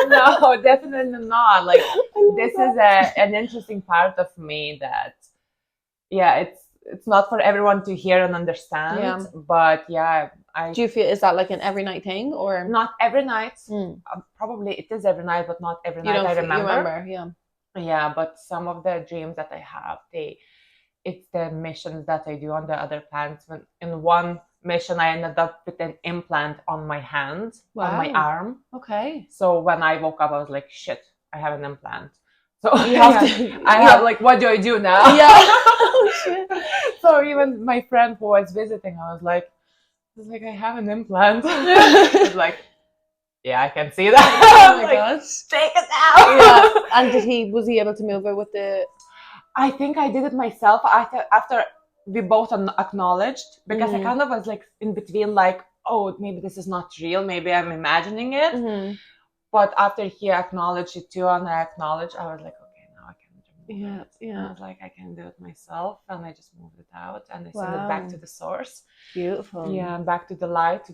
No, definitely not. Like, this is an interesting part of me that, it's not for everyone to hear and understand. But do you feel, is that like an every night thing, or not every night? Probably it is every night, but not every night. I remember. Yeah, but some of the dreams that I have, it's the missions that I do on the other planets. When in one mission, I ended up with an implant on my hand, on my arm. Okay. So when I woke up, I was like, shit, I have an implant. So you have I have, like, what do I do now? Yeah. Oh, shit. So even my friend who was visiting, I was like, I have an implant. She was like, yeah, I can see that. Oh my gosh. Take it out. Yeah. And was he able to move it with the... I think I did it myself. After we both acknowledged, because I kind of was like in between, like, oh, maybe this is not real, maybe I'm imagining it. But after he acknowledged it too, and I acknowledged, I was like, okay, now I can remove it. Yeah. I was like, I can do it myself, and I just moved it out, and I sent it back to the source. Beautiful. Yeah, and back to the light,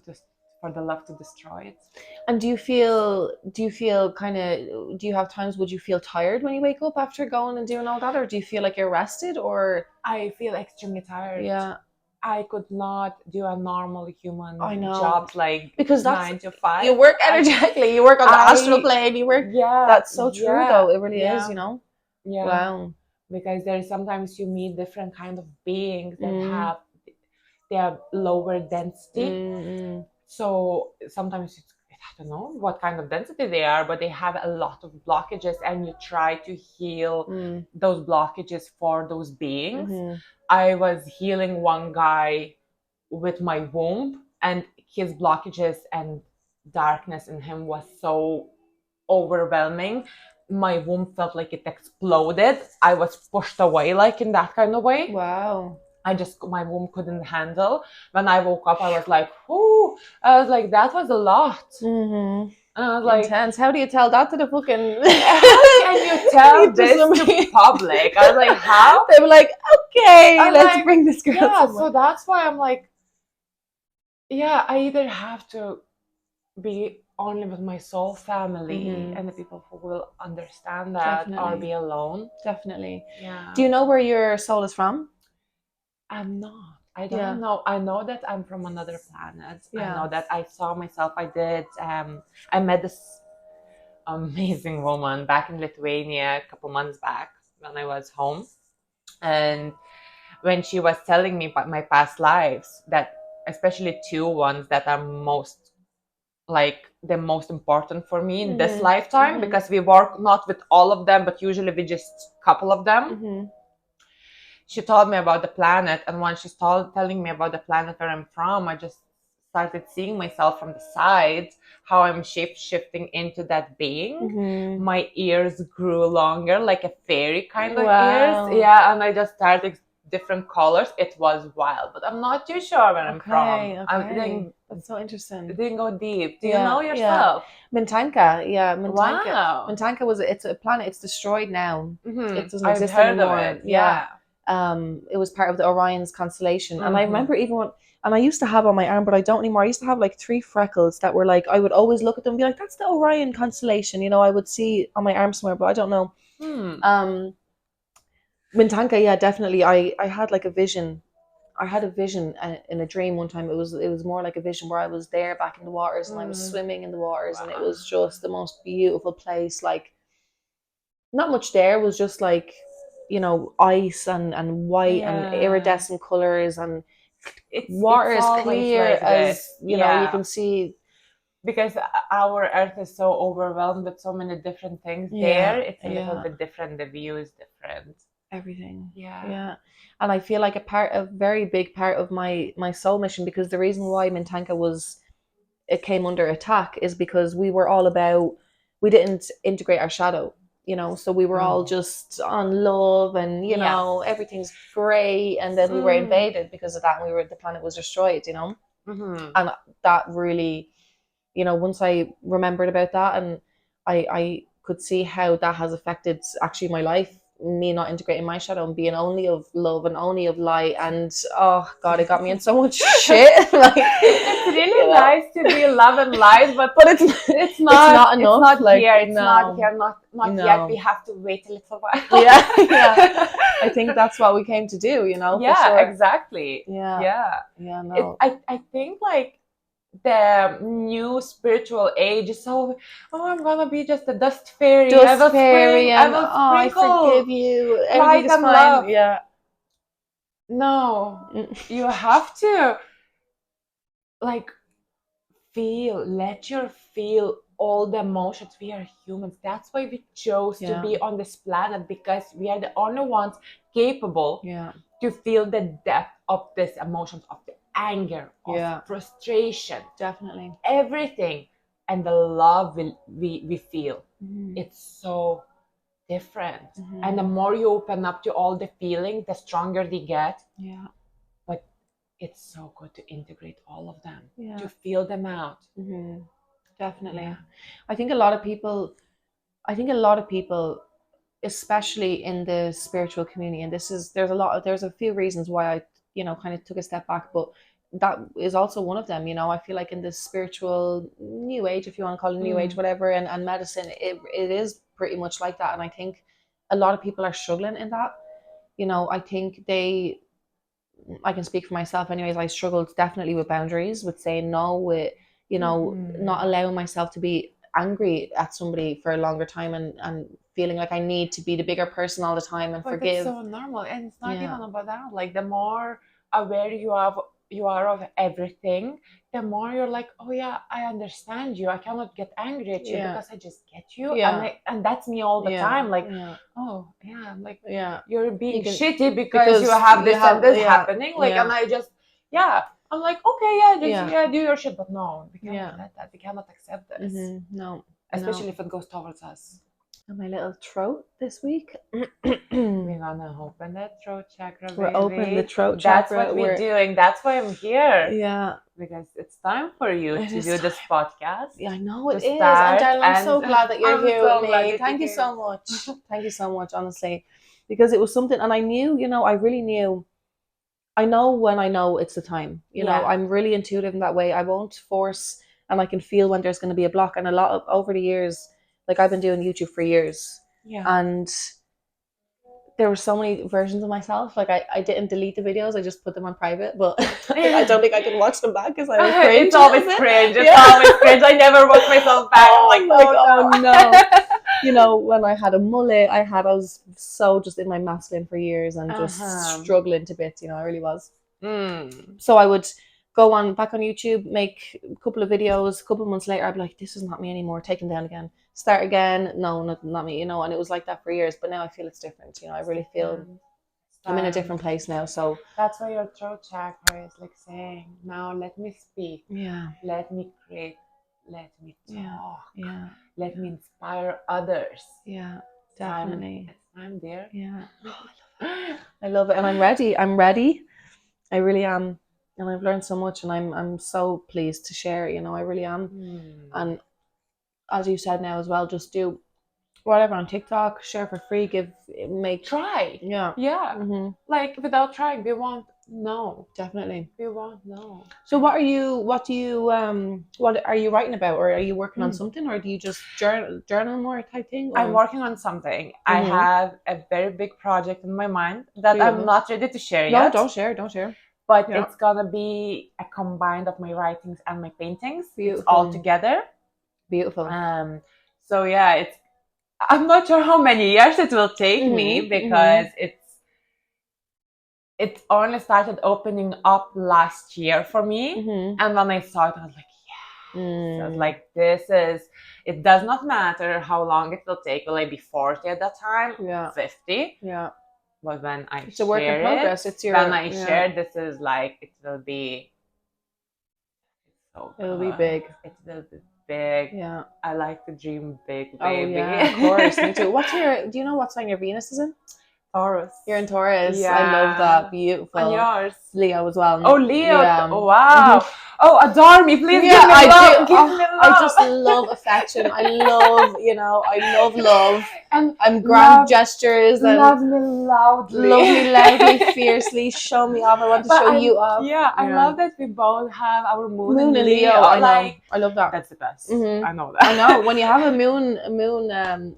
for the love to destroy it. And do you feel kind of, do you have times, would you feel tired when you wake up after going and doing all that, or do you feel like you're rested, or? I feel extremely tired. Yeah. I could not do a normal human job like, because that's 9 to 5. You work energetically. You work on the astral plane. You work. Yeah. That's so true, though. It really is. You know. Yeah. Wow. Because there's sometimes you meet different kind of beings that they have lower density. So sometimes I don't know what kind of density they are, but they have a lot of blockages, and you try to heal those blockages for those beings. I was healing one guy with my womb, and his blockages and darkness in him was so overwhelming. My womb felt like it exploded. I was pushed away, like in that kind of way. Wow. My womb couldn't handle. When I woke up, I was like, whoo. I was like, that was a lot. And I was like, intense. How do you tell that to the fucking? How can you tell this to public? I was like, how? They were like, okay, let's bring this girl. Yeah, so that's why I'm like, yeah, I either have to be only with my soul family and the people who will understand that, or be alone. Definitely. Yeah. Do you know where your soul is from? I'm not. I don't know. I know that I'm from another planet. I know that I saw myself. I met this amazing woman back in Lithuania a couple months back when I was home. And when she was telling me about my past lives, that especially 2 ones that are most, like, the most important for me in this lifetime, because we work not with all of them, but usually with just a couple of them. She told me about the planet, and when she started telling me about the planet where I'm from, I just started seeing myself from the side, how I'm shifting into that being. My ears grew longer, like a fairy kind of ears. Yeah, and I just started different colors. It was wild, but I'm not too sure where I'm from. That's so interesting. It didn't go deep. Do you know yourself? Mintanka, Mintanka. Wow. Mintanka it's a planet. It's destroyed now. It doesn't I've exist heard anymore. of it. Yeah. It was part of the Orion's constellation, and I remember even when, and I used to have on my arm, but I don't anymore. I used to have like 3 freckles that were like, I would always look at them and be like, that's the Orion constellation, you know. I would see on my arm somewhere, but I don't know. Mintanka, yeah, definitely. I had like a vision. I had a vision in a dream one time. It was more like a vision where I was there back in the waters, and I was swimming in the waters, and it was just the most beautiful place. Like, not much there. It was just like, you know, ice and white and iridescent colors, and water is clear like as you know, you can see. Because our earth is so overwhelmed with so many different things there. It's a little bit different. The view is different. Everything. Yeah. And I feel like a very big part of my soul mission, because the reason why Mintanka it came under attack is because we didn't integrate our shadow, you know. So we were all just on love, and you know, everything's great, and then we were invaded because of that, and the planet was destroyed, you know. And that really, you know, once I remembered about that, and I could see how that has affected actually my life, me not integrating my shadow and being only of love and only of light, and oh god, it got me in so much shit. Like, it's really nice to be love and light, but it's not enough. It's not like, here. It's not here. Not yet. We have to wait a little while. Yeah. I think that's what we came to do, you know. Yeah, for sure. Exactly. Yeah. No. I think like the new spiritual age is so, I'm gonna be just a dust fairy. I will sprinkle. I forgive you. Light and love. Yeah. No, you have to like let your feel all the emotions. We are humans. That's why we chose to be on this planet, because we are the only ones capable to feel the depth of these emotions, of the anger, of frustration, definitely everything, and the love we feel. It's so different, and the more you open up to all the feelings, the stronger they get. it's so good to integrate all of them, Yeah. to feel them out. Definitely. Yeah. I think a lot of people, especially in the spiritual community, and there's a few reasons why I, kind of took a step back, but that is also one of them. I feel like in the spiritual new age, if you want to call it new age, whatever, and medicine, it is pretty much like that. And I think a lot of people are struggling in that. I think I can speak for myself anyways. I struggled definitely with boundaries, with saying no, with, not allowing myself to be angry at somebody for a longer time, and feeling like I need to be the bigger person all the time and forgive. It's so normal, and it's not even about that. Like, the more aware you are of everything, the more you're like, oh yeah, I understand you. I cannot get angry at you because I just get you. And that's me all the time. Like, oh yeah, I'm like, you're being shitty because you have this and this happening. Like, and I just, I'm like, okay, do your shit, but no, we cannot let that. We cannot accept this. No, especially if it goes towards us. And my little throat this week. We're gonna open that throat chakra, baby. We're opening the throat chakra. That's what we're doing. That's why I'm here. Yeah. Because it's time for you to do this podcast. Yeah, I know it is. And darling, I'm so glad that you're here with me. Thank you so much. Thank you so much, honestly. Because it was something, and I knew, I really knew. I know when I know it's the time. I'm really intuitive in that way. I won't force, and I can feel when there's going to be a block. And a lot of, over the years, like, I've been doing YouTube for years. Yeah. And there were so many versions of myself. Like, I didn't delete the videos. I just put them on private. But I don't think I can watch them back because I was cringe. It's always cringe. It's always cringe. I never watch myself back. I'm like, oh no. When I had a mullet, I was so just in my masculine for years and just struggling to bits. I really was. So I would go back on YouTube, make a couple of videos. A couple of months later, I'd be like, this is not me anymore. Take them down again. Start again. No, not me. And it was like that for years. But now I feel it's different. I really feel I'm in a different place now. So that's why your throat chakra is like saying, now let me speak. Yeah. Let me create. Let me talk. Yeah. Let me inspire others. Yeah. Definitely. It's time, dear. Yeah. I love it. And I'm ready. I really am. And I've learned so much, and I'm so pleased to share it. I really am. And as you said now as well, just do whatever on TikTok, share for free, try. Yeah. Mm-hmm. Like, without trying, we won't know. Definitely. We won't know. So what are you writing about, or are you working on something, or do you just journal more type thing? Or? I'm working on something. I have a very big project in my mind that I'm not ready to share yet. No, don't share. But it's gonna be a combine of my writings and my paintings. Beautiful. It's all together. Beautiful. So yeah, I'm not sure how many years it will take me, because it only started opening up last year for me. And when I saw it, I was like, So I was like, it does not matter how long it will take. Will I be 40 at that time? 50? Yeah. But when it's a work in progress. When I share, this is like, it will be so good. It'll be big. It will be big. Yeah. I like to dream big, baby. Oh yeah, of course. Me too. Do you know what sign your Venus is in? Taurus. You're in Taurus. Yeah. I love that. Beautiful. And yours? Leo as well. Oh, Leo. Yeah. Oh, wow. Oh, adore me, please. Give me love. Give me love. I just love affection. I love love. And grand gestures. And love me loudly. Love me loudly, fiercely. Show me off. I want to show you off. Yeah, I love that we both have our moon in Leo. I love that. That's the best. I know that. I know. When you have a moon,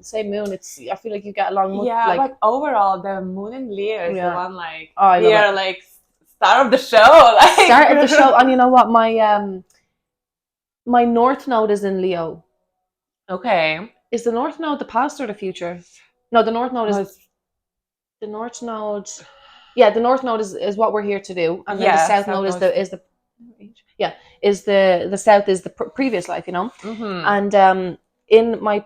same moon, I feel like you get along with. Yeah, but overall, the moon in Leo is the one like, we are like star of the show. Like. Start of the show. And you know what? My North Node is in Leo. Okay. Is the North Node the past or the future? No, the North Node is... The North Node... Yeah, the North Node is what we're here to do. And then the South Node is the... Yeah, the South is the previous life, And in my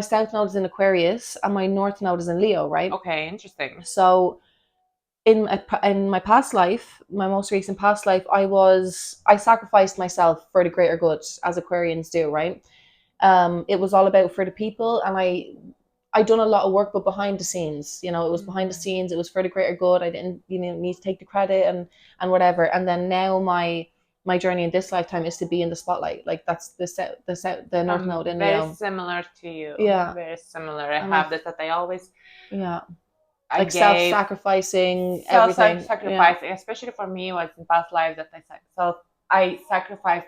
South Node is in Aquarius, and my North Node is in Leo, right? Okay, interesting. So... In my past life, my most recent past life, I sacrificed myself for the greater good, as Aquarians do, right? It was all about for the people, and I done a lot of work, but behind the scenes, you know, it was behind the scenes. It was for the greater good. I didn't, you know, need to take the credit and whatever. And then now my journey in this lifetime is to be in the spotlight. Like that's the North Node in Leo. Very similar to you. Yeah, very similar. I have this that I always. Yeah. I like self-sacrificing, everything. Self-sacrificing, especially for me, was in past lives that I sacrificed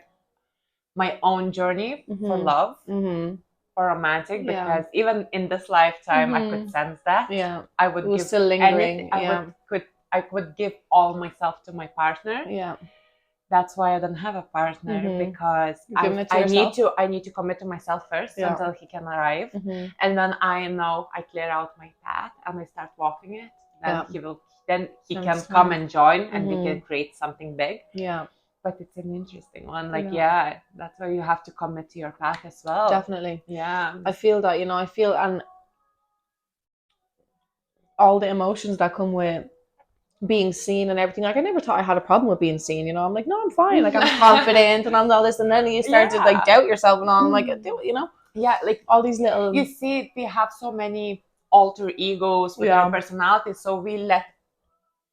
my own journey for love, for romantic, because even in this lifetime, I could sense that. Yeah, I would it was give still lingering. anything. I would give all myself to my partner. Yeah. That's why I don't have a partner, because I need to commit to myself first until he can arrive. And then I know I clear out my path and I start walking it. Then he can come and join, and we can create something big. Yeah. But it's an interesting one. Like, that's why you have to commit to your path as well. Definitely. Yeah. I feel that, you know, and all the emotions that come with being seen and everything. Like, I never thought I had a problem with being seen, you know. I'm like, no, I'm fine. Like, I'm confident and I'm all this. And then you start to like doubt yourself and all. I'm like, do it, you know? Yeah, like all these little. You see, we have so many alter egos with our personalities. So we let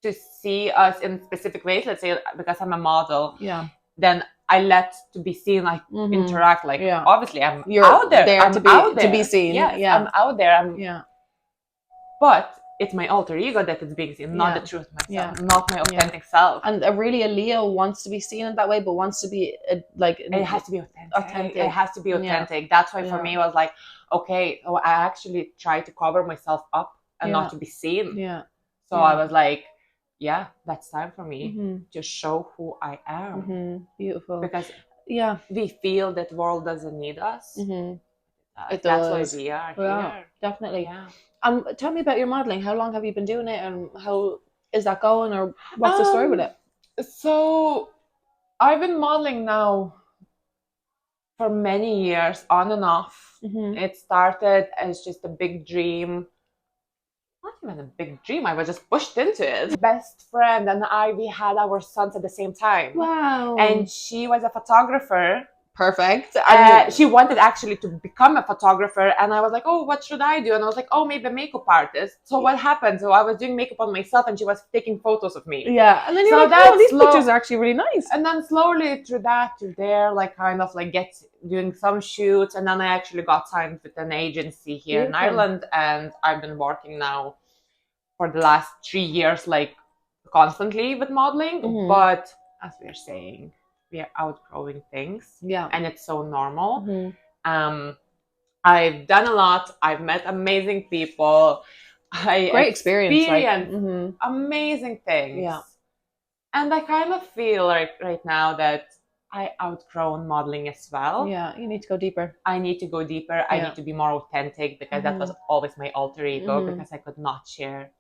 to see us in specific ways. Let's say, because I'm a model. Yeah. Then I let to be seen, like interact. Like, obviously, You're out there. I'm out there to be seen. Yes, yeah. I'm out there. But it's my alter ego that is being seen, not the truth myself, not my authentic self. And really, a Leo wants to be seen in that way, but wants to be it has to be authentic. It has to be authentic. That's why for me it was like, okay, I actually try to cover myself up and not to be seen. Yeah. So I was like, that's time for me to show who I am. Beautiful. Because we feel that world doesn't need us. It that's does. why we are here. Definitely. Yeah. Tell me about your modeling. How long have you been doing it, and how is that going, or what's the story with it? So I've been modeling now for many years, on and off. It started as just a big dream. Not even a big dream, I was just pushed into it. Best friend and we had our sons at the same time. Wow. And she was a photographer. Perfect. She wanted actually to become a photographer, and I was like, oh, what should I do? And I was like, oh, maybe a makeup artist. So what happened? So I was doing makeup on myself, and she was taking photos of me. Yeah. And then you're like, oh, these pictures are actually really nice. And then slowly through there, like kind of like doing some shoots, and then I actually got signed with an agency here in Ireland, and I've been working now for the last 3 years, like constantly with modeling. But as we're saying, we are outgrowing things, and it's so normal. I've done a lot. I've met amazing people. Great experience, amazing things. And I kind of feel like right now that I outgrown modeling as well. Yeah, you need to go deeper. I need to go deeper. I need to be more authentic, because that was always my alter ego, because I could not share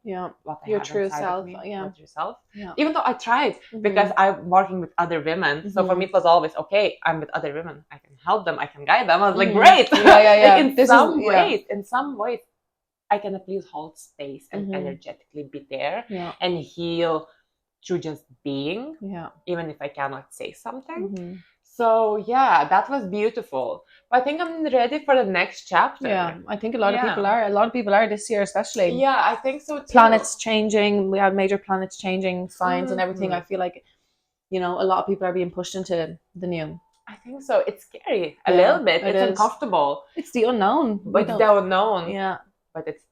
what I your have true self. Your true self. Even though I tried, because I'm working with other women. So for me, it was always, okay, I'm with other women. I can help them. I can guide them. I was like, great. Like in some ways, I can at least hold space and energetically be there and heal through just being, even if I cannot say something. So that was beautiful. But I think I'm ready for the next chapter. Yeah, I think a lot of people are. A lot of people are this year, especially. Yeah, I think so too. Planets changing. We have major planets changing, signs and everything. I feel like, you know, a lot of people are being pushed into the new. I think so. It's scary a little bit. It's uncomfortable. It's the unknown. But it's the unknown. Yeah. But it's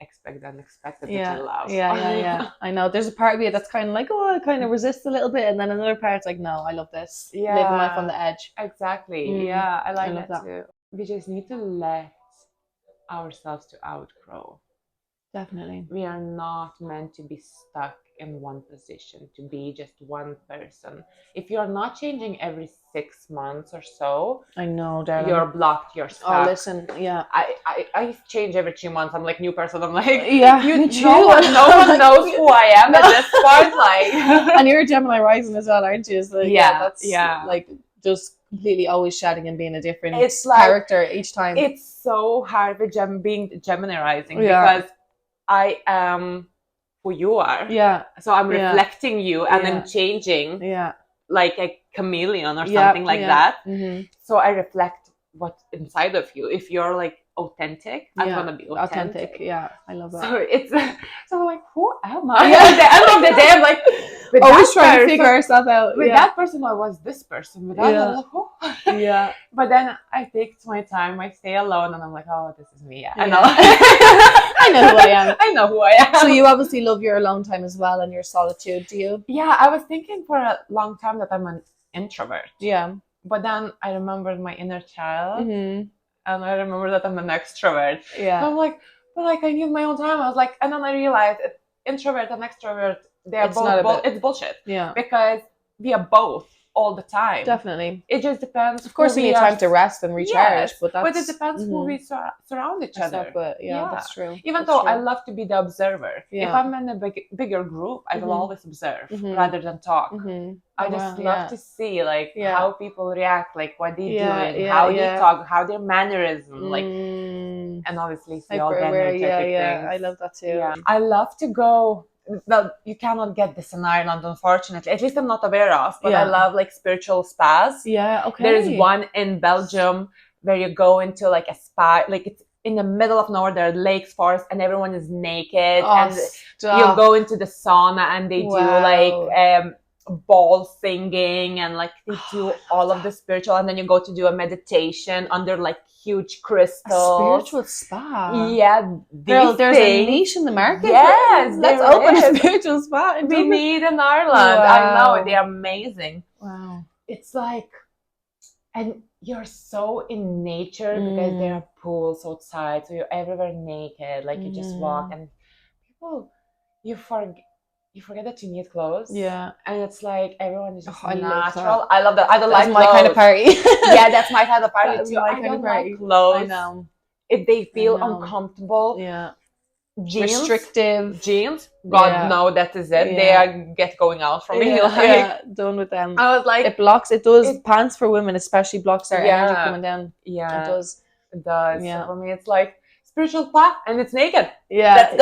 unexpected that you love. Yeah. I know. There's a part of you that's kind of like, oh, I kind of resist a little bit. And then another part's like, no, I love this. Living life on the edge. Exactly. Yeah, I like that too. We just need to let ourselves to outgrow. Definitely. We are not meant to be stuck in one position, to be just one person. If you're not changing every 6 months or so, I know, darling, you're blocked, you're stuck. Oh, listen, I change every 2 months. I'm like new person. I'm like, no one knows who I am at this point. Like, and you're a Gemini rising as well, aren't you? So that's like just completely always shedding and being a different character each time. It's so hard with being Gemini rising because I am who you are. Yeah. So I'm reflecting you and I'm changing. Yeah. Like a chameleon or something like that. So I reflect what's inside of you. If you're like authentic. I'm gonna be authentic. Yeah, I love that. So it's so I'm like, who am I? At the end of the day, I'm like, always trying to figure ourselves out. With that person, I was this person. With that, I was like, who? Yeah. But then I take my time. I stay alone, and I'm like, oh, this is me. I know. I know who I am. I know who I am. So you obviously love your alone time as well and your solitude, do you? Yeah, I was thinking for a long time that I'm an introvert. Yeah. But then I remembered my inner child, mm-hmm. and I remember that I'm an extrovert. Yeah. So I'm like, but like I need my own time. I was like, and then I realized introvert and extrovert, they are both it's bullshit. Yeah. Because we are both all the time. Definitely. It just depends. Of course, we need time to rest and recharge, but it depends who we surround each other. But yeah, that's true. Even though I love to be the observer. Yeah. If I'm in a bigger group, I will always observe rather than talk. I just love to see like how people react, like what they do, how they talk, how their mannerism, like, and obviously see all the energetic things. I love that too. Yeah. I love to go. Well, you cannot get this in Ireland, unfortunately. At least I'm not aware of. But I love like spiritual spas. Yeah, okay. There's one in Belgium where you go into like a spa, like it's in the middle of nowhere. There are lakes, forests, and everyone is naked. And you go into the sauna, and they do like ball singing, and like they do all of the spiritual. And then you go to do a meditation under like huge crystals. A spiritual spa. Yeah. Girl, there's a niche in the market. Yes. Let's open a spiritual spa. We need in Ireland. I know. They're amazing. Wow. It's like, and you're so in nature because there are pools outside. So you're everywhere naked. Like you just walk, and people, you forget that you need clothes. Yeah. And it's like everyone is just natural. I love that. I don't like my clothes. Kind of party. Yeah, that's my kind of party too. I don't like clothes. I know. If they feel uncomfortable. Yeah. Jeans, restrictive jeans. God, no, that is it. They are going out from me. Done with them. I was like, it does. Pants for women, especially, blocks our energy coming down. Yeah, it does. It does. Yeah. So for me, it's like spiritual spa, and it's naked. Yeah.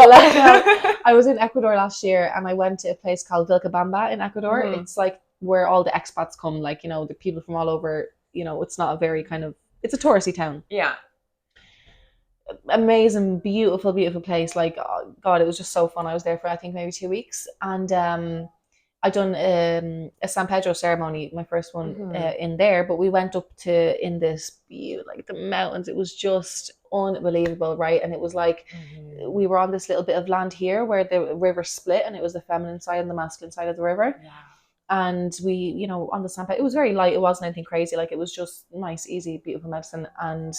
I was in Ecuador last year, and I went to a place called Vilcabamba in Ecuador. It's like where all the expats come, like, you know, the people from all over. You know, it's not a very kind of, it's a touristy town. Yeah. Amazing, beautiful place. Like, oh God, it was just so fun. I was there for I think maybe 2 weeks, and I done a San Pedro ceremony, my first one in there. But we went up to in this like the mountains. It was just unbelievable, right? And it was like we were on this little bit of land here where the river split, and it was the feminine side and the masculine side of the river. Yeah. And we, you know, on the San Pedro, it was very light. It wasn't anything crazy. Like, it was just nice, easy, beautiful medicine. And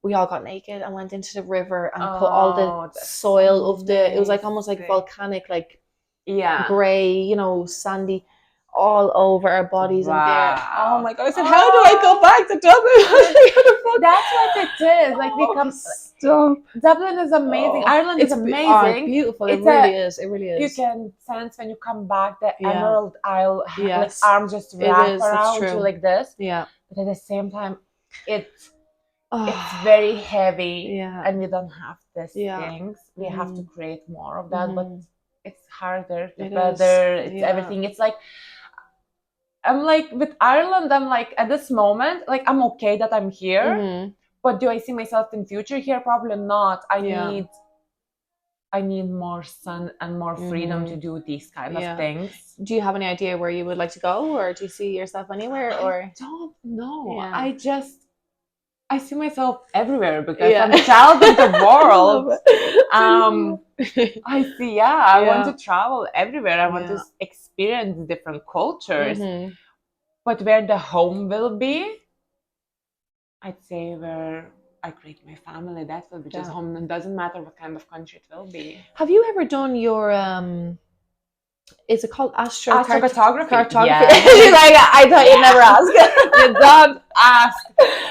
we all got naked and went into the river and put all the soil of it was like almost like volcanic, like grey, you know, sandy, all over our bodies. And there, oh my God, I said, how do I go back to Dublin? That's what it is. Like, Dublin is amazing. Ireland is amazing. Beautiful. It really is. It really is. You can sense when you come back the Emerald Isle, like arms just wrap around you like this. Yeah. But at the same time, it's very heavy, and we don't have these things. We have to create more of that, but it's harder. The weather, it's everything. It's like, I'm like, with Ireland, I'm like, at this moment, like, I'm okay that I'm here, but do I see myself in future here? Probably not. I need more sun and more freedom to do these kind of things. Do you have any idea where you would like to go, or do you see yourself anywhere? Or I don't know. Yeah. I see myself everywhere because I'm a child of the world. I see, I want to travel everywhere. I want to experience different cultures. But where the home will be, I'd say where I create my family, that will be just home. It doesn't matter what kind of country it will be. Have you ever done your is it called astrophotography? Yeah. Like, I thought you'd never ask. You don't ask.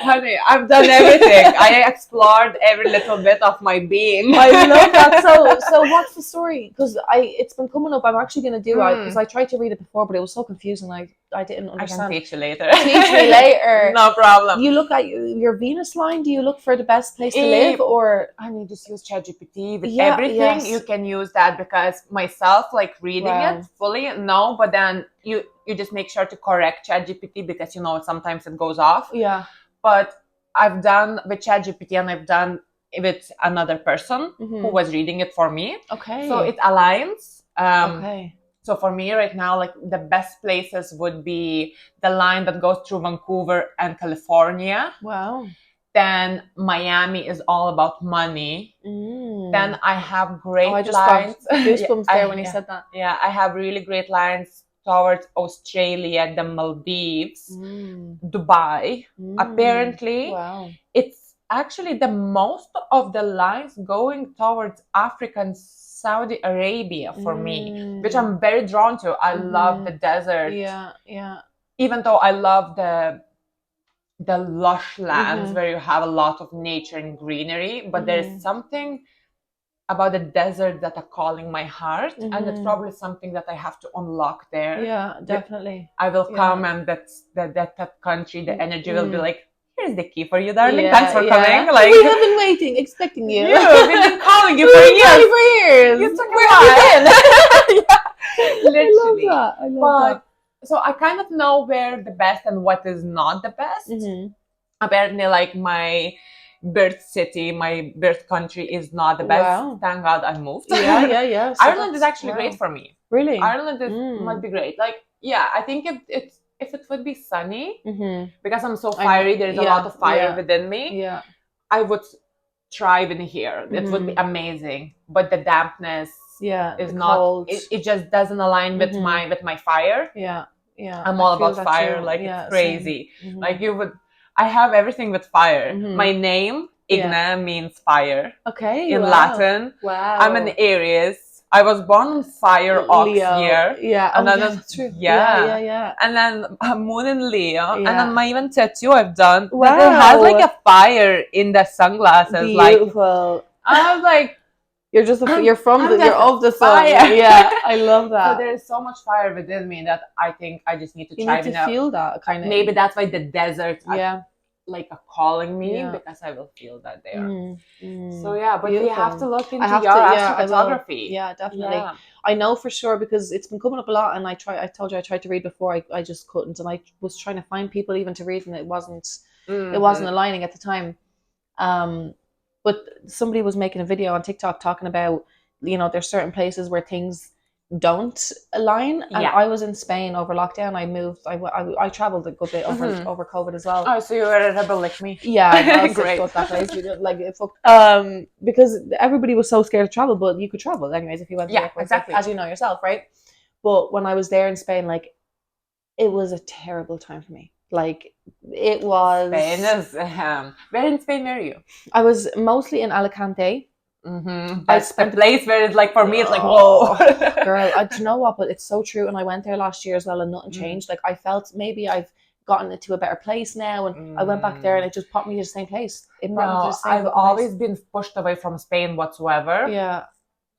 Honey, I've done everything. I explored every little bit of my being. I love that. So what's the story? Because it's been coming up. I'm actually going to do it because I tried to read it before, but it was so confusing. I didn't understand. I can teach you later. Teach me later. No problem. You look at your Venus line. Do you look for the best place to live, or I mean, just use ChatGPT with everything? Yes. You can use that because myself, like reading it fully, no, but then you just make sure to correct ChatGPT because sometimes it goes off. Yeah. But I've done with ChatGPT and I've done with another person who was reading it for me. Okay. So it aligns. Okay. So for me right now, like the best places would be the line that goes through Vancouver and California. Wow. Then Miami is all about money. Then I have great I just lines. got goosebumps there when you said that. Yeah, I have really great lines towards Australia, the Maldives, Dubai. Apparently, wow. It's actually the most of the lines going towards Africa and Saudi Arabia for me, which I'm very drawn to. I love the desert. Yeah, yeah. Even though I love the lush lands where you have a lot of nature and greenery, but there's something about the desert that are calling my heart, and it's probably something that I have to unlock there. Yeah, definitely. I will come, and that country, the energy will be like, here's the key for you, darling. Thanks for coming. Like, we have been waiting, expecting you. We've been calling you for years. You took a while. Literally. I love that. So I kind of know where the best and what is not the best. Apparently, like my birth city, my birth country is not the best. Wow. Thank God I moved. Yeah. So Ireland is actually great for me. Really? Ireland might be great. Like, yeah, I think if it would be sunny, because I'm so fiery, there's a lot of fire within me. Yeah. I would thrive in here. It would be amazing. But the dampness is not cold. It just doesn't align with my fire. Yeah. I'm all about fire. Too. Like, it's crazy. Like, I have everything with fire. My name, IGNE, means fire. Okay. In Latin. Wow. I'm an Aries. I was born on fire ox year. Yeah. And then that's true. Yeah. And then moon in Leo. And then my even tattoo I've done. Wow. It has like a fire in the sunglasses. Beautiful. Like, I was like, you're of the fire. Yeah, I love that. So there's so much fire within me that I think I just need to try to feel that kind of. Maybe that's why the deserts are like calling me, because I will feel that there. So but you have to look into your astrophotography. Yeah, definitely. Yeah. I know for sure because it's been coming up a lot, and I told you I tried to read before, I just couldn't, and I was trying to find people even to read, and it wasn't aligning at the time. But somebody was making a video on TikTok talking about, there's certain places where things don't align. And I was in Spain over lockdown. I moved. I traveled a good bit over COVID as well. Oh, so you were a rebel like me. Yeah, I was great. That place. Because everybody was so scared to travel, but you could travel anyways if you went to the airport, exactly, as you know yourself, right? But when I was there in Spain, like, it was a terrible time for me. Like, it was. Spain is. Where in Spain were you? I was mostly in Alicante. That's the place where it's like, for me, it's like, whoa. Girl, do you know what? But it's so true. And I went there last year as well, and nothing changed. Like, I felt maybe I've gotten it to a better place now, and I went back there, and it just brought me to the same place. I've always been pushed away from Spain whatsoever. Yeah.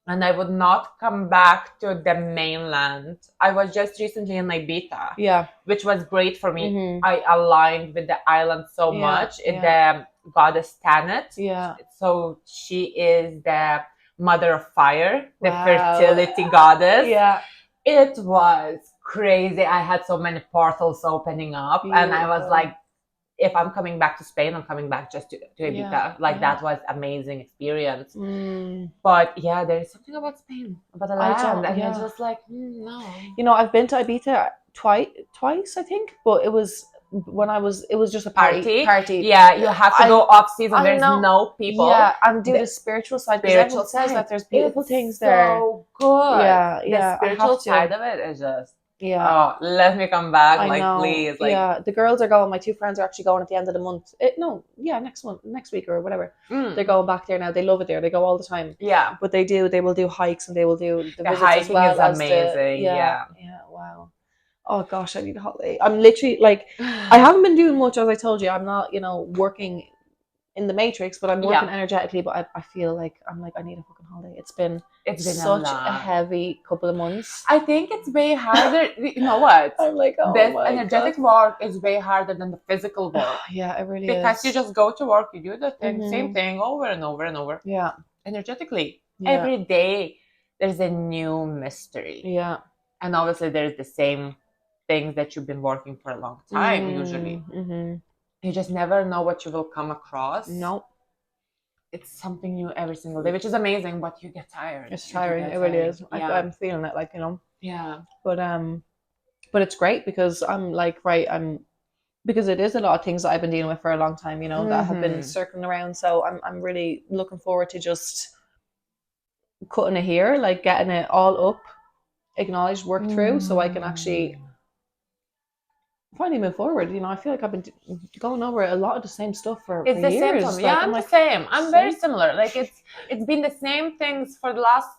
And I would not come back to the mainland. I was just recently in Ibiza. Yeah. Which was great for me. I aligned with the island so much. The goddess Tanit. Yeah. So she is the mother of fire, the fertility goddess. Yeah. It was crazy. I had so many portals opening up. Beautiful. And I was like, if I'm coming back to Spain, I'm coming back just to Ibiza. That was amazing experience. But there is something about Spain, about the land, and you're just like, no. I've been to Ibiza twice, I think, but it was just a party. Yeah, you have to go off season. There's no people. Yeah, and do the spiritual side. Because everyone says that there's beautiful things there. So good. Yeah. The spiritual side of it is just. Yeah. Oh, let me come back. Please. The girls are going. My two friends are actually going at the end of the month. Next week or whatever. They're going back there now. They love it there. They go all the time. Yeah. But they will do hikes, and they will do the visits hiking as well. Is amazing. Yeah. Wow. Oh gosh, I need a holiday. I'm literally like, I haven't been doing much, as I told you. I'm not, working in the matrix, but I'm working energetically. But I feel like I need a fucking holiday. It's been such a heavy couple of months. I think it's way harder. You know what? I'm like, this energetic work is way harder than the physical work. Yeah, it really because you just go to work, you do the same thing over and over and over. Yeah. Energetically, every day there's a new mystery. Yeah. And obviously there's the same things that you've been working for a long time. Usually, you just never know what you will come across. Nope. it's something new every single day, which is amazing, but you get tired. It's tiring. It really is. Yeah. I'm feeling it, like, you know. Yeah. But it's great because I'm like, because it is a lot of things that I've been dealing with for a long time, you know, that have been circling around. So I'm really looking forward to just cutting it here, like getting it all up, acknowledged, worked through, so I can actually finally move forward. You know, I feel like I've been going over a lot of the same stuff for It's the years. same for me. Like, Yeah, I'm the same. I'm very similar. Like it's been the same things for the last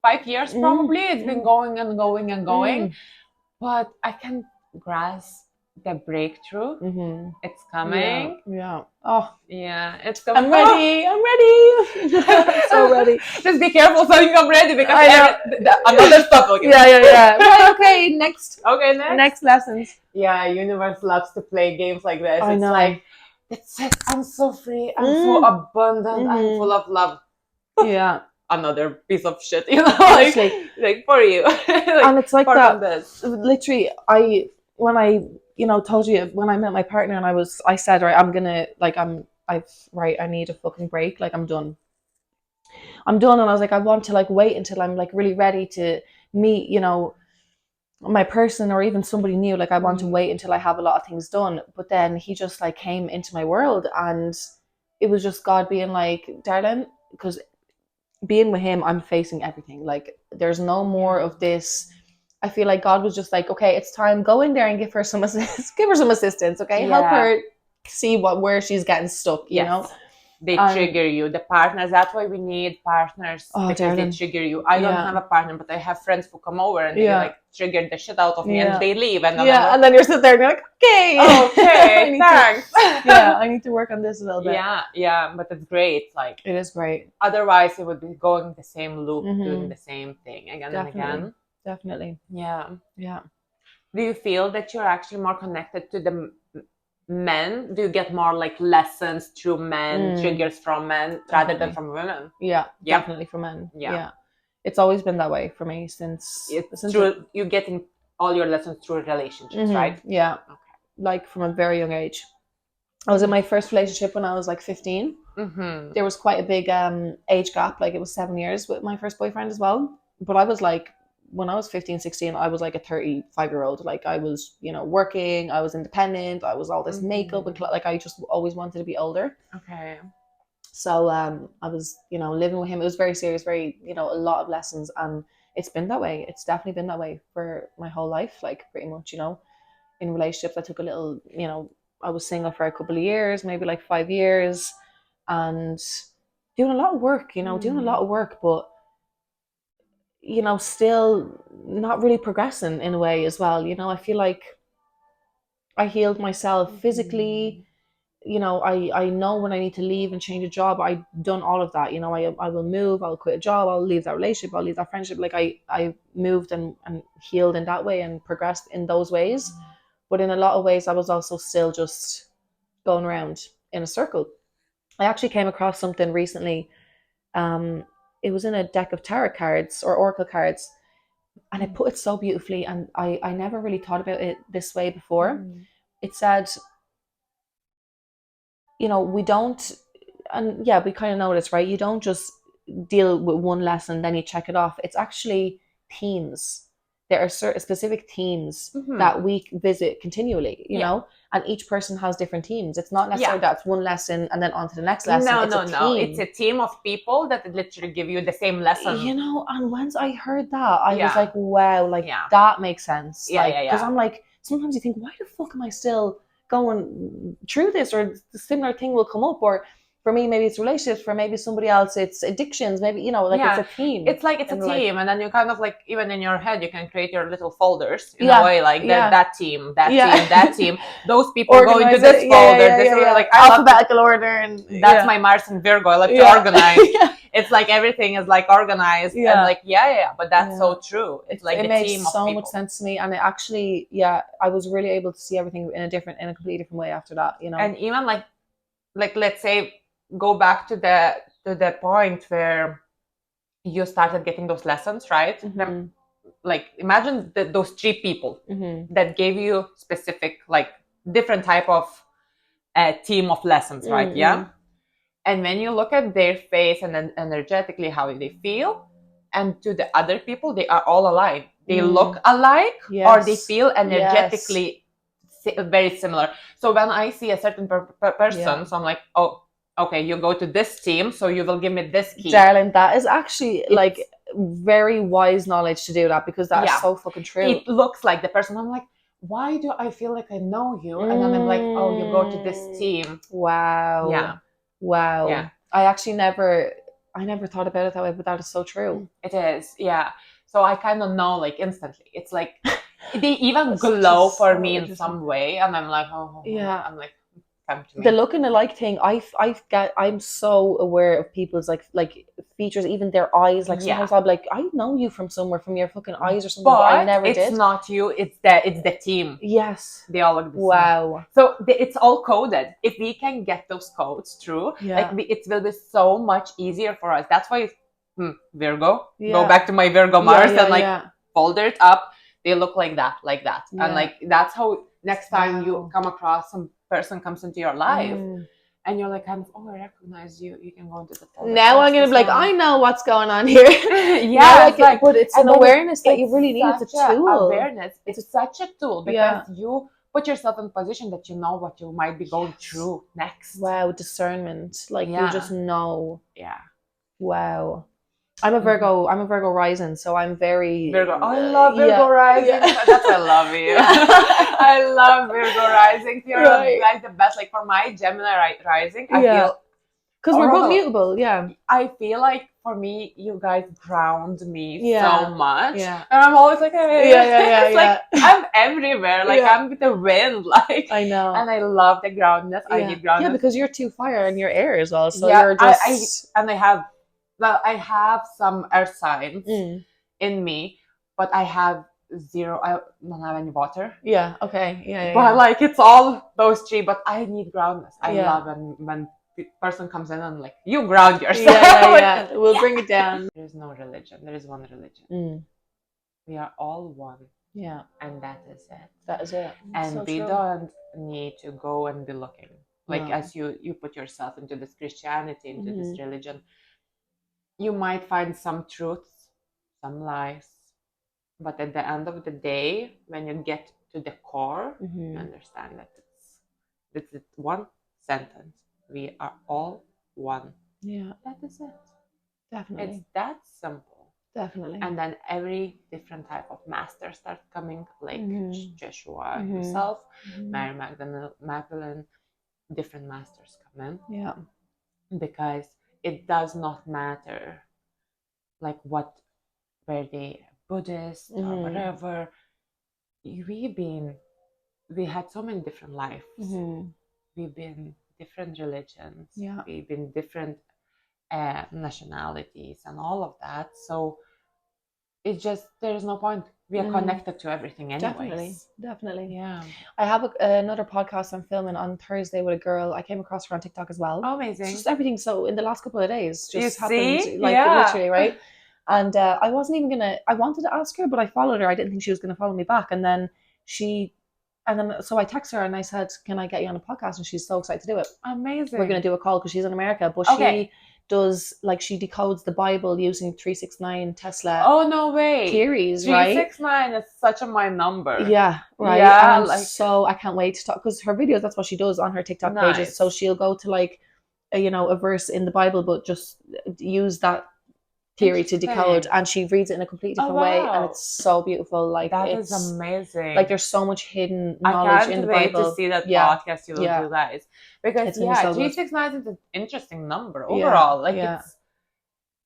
5 years probably. It's been going and going and going. But I can grasp the breakthrough. It's coming. Yeah. Oh, yeah. It's coming. I'm ready. I'm ready. So ready. Just be careful saying I'm ready because another stuff. Okay. Yeah. Right, okay. Next. Okay. Next lessons. Yeah. Universe loves to play games like this. I know. Like it's it. I'm so free. I'm so abundant. I'm full of love. Yeah. Another piece of shit, you know, like for you. Like, and it's like that. This. Literally, when I told you when I met my partner, and I said, right, I'm gonna I need a fucking break. Like I'm done. And I was like, I want to like wait until I'm like really ready to meet, you know, my person or even somebody new. Like I want to wait until I have a lot of things done. But then he just like came into my world, and it was just God being like, darling, because being with him, I'm facing everything. Like there's no more of this. I feel like God was just like, okay, it's time. Go in there and give her some assistance. Okay, help her see where she's getting stuck. You know, they trigger you. The partners. That's why we need partners because they trigger you. I don't have a partner, but I have friends who come over and they like trigger the shit out of me, and they leave. And and then you're sitting there and you're like, okay, thanks. I need to work on this a little bit. Yeah, but it's great. Like it is great. Otherwise, it would be going the same loop, doing the same thing again and again. Definitely. Yeah. Do you feel that you're actually more connected to the men? Do you get more like lessons through men, triggers from men rather than from women? Yeah, definitely from men. Yeah. It's always been that way for me since you're getting all your lessons through relationships, right? Yeah. Okay. Like from a very young age. I was in my first relationship when I was like 15. There was quite a big age gap. Like it was 7 years with my first boyfriend as well. But I was like, when I was 15, 16, I was like a 35-year-old. Like I was, you know, working, I was independent, I was all this makeup and like I just always wanted to be older. Okay. So I was, you know, living with him. It was very serious, very, you know, a lot of lessons, and it's been that way. It's definitely been that way for my whole life, like pretty much, you know. In relationships, I took a little, you know, I was single for a couple of years, maybe like 5 years, and doing a lot of work, you know, but you know, still not really progressing in a way as well. You know, I feel like I healed myself physically. You know, I know when I need to leave and change a job. I've done all of that. You know, I will move, I'll quit a job, I'll leave that relationship, I'll leave that friendship. Like I moved and healed in that way and progressed in those ways. But in a lot of ways, I was also still just going around in a circle. I actually came across something recently. It was in a deck of tarot cards or oracle cards, and it put it so beautifully, and I never really thought about it this way before. It said, you know, we don't, and yeah, we kind of know this, right? You don't just deal with one lesson, then you check it off. It's actually themes. There are certain specific themes that we visit continually, you know, and each person has different themes. It's not necessarily that's one lesson and then on to the next lesson. No. It's a team of people that literally give you the same lesson. You know, and once I heard that, I was like, wow, like that makes sense. Because I'm like, sometimes you think, why the fuck am I still going through this? Or the similar thing will come up, or for me, maybe it's relationships. For maybe somebody else, it's addictions. Maybe, you know, like it's a team. It's like it's a team, and then you kind of like, even in your head, you can create your little folders in a way, like that team, that team. Those people go into this folder. Like alphabetical order, and that's my Mars and Virgo. I like to organize. It's like everything is like organized, and like but that's so true. It's like it makes so much sense to me, and it actually, I was really able to see everything in a completely different way after that. You know, and even like let's say, go back to the point where you started getting those lessons, right? Like imagine those 3 people that gave you specific, like different type of team of lessons, right? And when you look at their face and then energetically how they feel, and to the other people, they are all alike. They look alike, or they feel energetically very similar. So when I see a certain person, so I'm like, oh, okay, you go to this team, so you will give me this key. Darling, that is actually like very wise knowledge to do that, because that is so fucking true. It looks like the person. I'm like, why do I feel like I know you? And then I'm like, oh, you go to this team. Wow. Yeah. Wow. Yeah. I actually never thought about it that way, but that is so true. It is, yeah. So I kind of know, like, instantly. It's like they even glow for me in some way, and I'm like, oh, yeah. I'm like, come to me. The looking alike thing, I'm so aware of people's like features, even their eyes. Like sometimes I'll be like, I know you from somewhere, from your fucking eyes or something, but I never did. It's not you. It's the team. Yes, they all look the same. Wow. So it's all coded. If we can get those codes through, like it will be so much easier for us. That's why Virgo. Go back to my Virgo Mars and like fold it up. They look like that, and like that's how next time you come across some person comes into your life. And you're like, kind of, oh, I recognize you. You can go into the folder. Now I'm gonna be like, I know what's going on here. But it's an awareness that you really need. It's a tool. Awareness. It's such a tool because you put yourself in a position that you know what you might be going through next. Wow, discernment. Like you just know. Yeah. Wow. I'm a Virgo. I'm a Virgo rising, so I'm very Virgo. I love Virgo rising. That's why I love you. I love Virgo rising. You're like the best. Like for my Gemini rising, I feel because we're both mutable. Yeah, I feel like for me, you guys ground me so much. Yeah, and I'm always like, hey, it's like I'm everywhere. Like I'm with the wind. Like I know, and I love the groundedness. I need groundedness. Yeah, because you're 2 fire and you're air as well. So you're just I have some earth signs in me, but I have zero. I don't have any water. Yeah. Okay. Yeah. But like it's all those 3. But I need groundness. I love when the person comes in and like you ground yourself. Yeah. We'll bring it down. There is no religion. There is one religion. We are all one. Yeah. And that is it. That is it. And we don't need to go and be looking like as you put yourself into this Christianity, into this religion. You might find some truths, some lies, but at the end of the day, when you get to the core, you understand that it's one sentence. We are all one. Yeah. That is it. Definitely. It's that simple. Definitely. And then every different type of master starts coming, like Joshua himself, Mary Magdalene, different masters come in. Yeah. Because it does not matter like what were they Buddhist or whatever. We had so many different lives. We've been different religions. We've been different nationalities and all of that. So it's just there's no point. We are connected to everything anyways. Definitely. Yeah. I have another podcast I'm filming on Thursday with a girl. I came across her on TikTok as well. Oh, amazing. Just everything. So in the last couple of days, just happened. See? Like literally, right? And I wasn't even I wanted to ask her, but I followed her. I didn't think she was gonna follow me back. And then so I texted her and I said, can I get you on a podcast? And she's so excited to do it. Amazing. We're gonna do a call because she's in America, but she does she decodes the Bible using 369 Tesla. Oh no way! Theories, right? 369 is such my number. Yeah, right. Yeah, so I can't wait to talk because her videos. That's what she does on her TikTok pages. So she'll go to a verse in the Bible, but just use that theory to decode, and she reads it in a completely different way, and it's so beautiful. Like that is amazing. Like there's so much hidden knowledge in the Bible. I can't wait to see that podcast you will do, guys. Because 369 is an interesting number overall. Like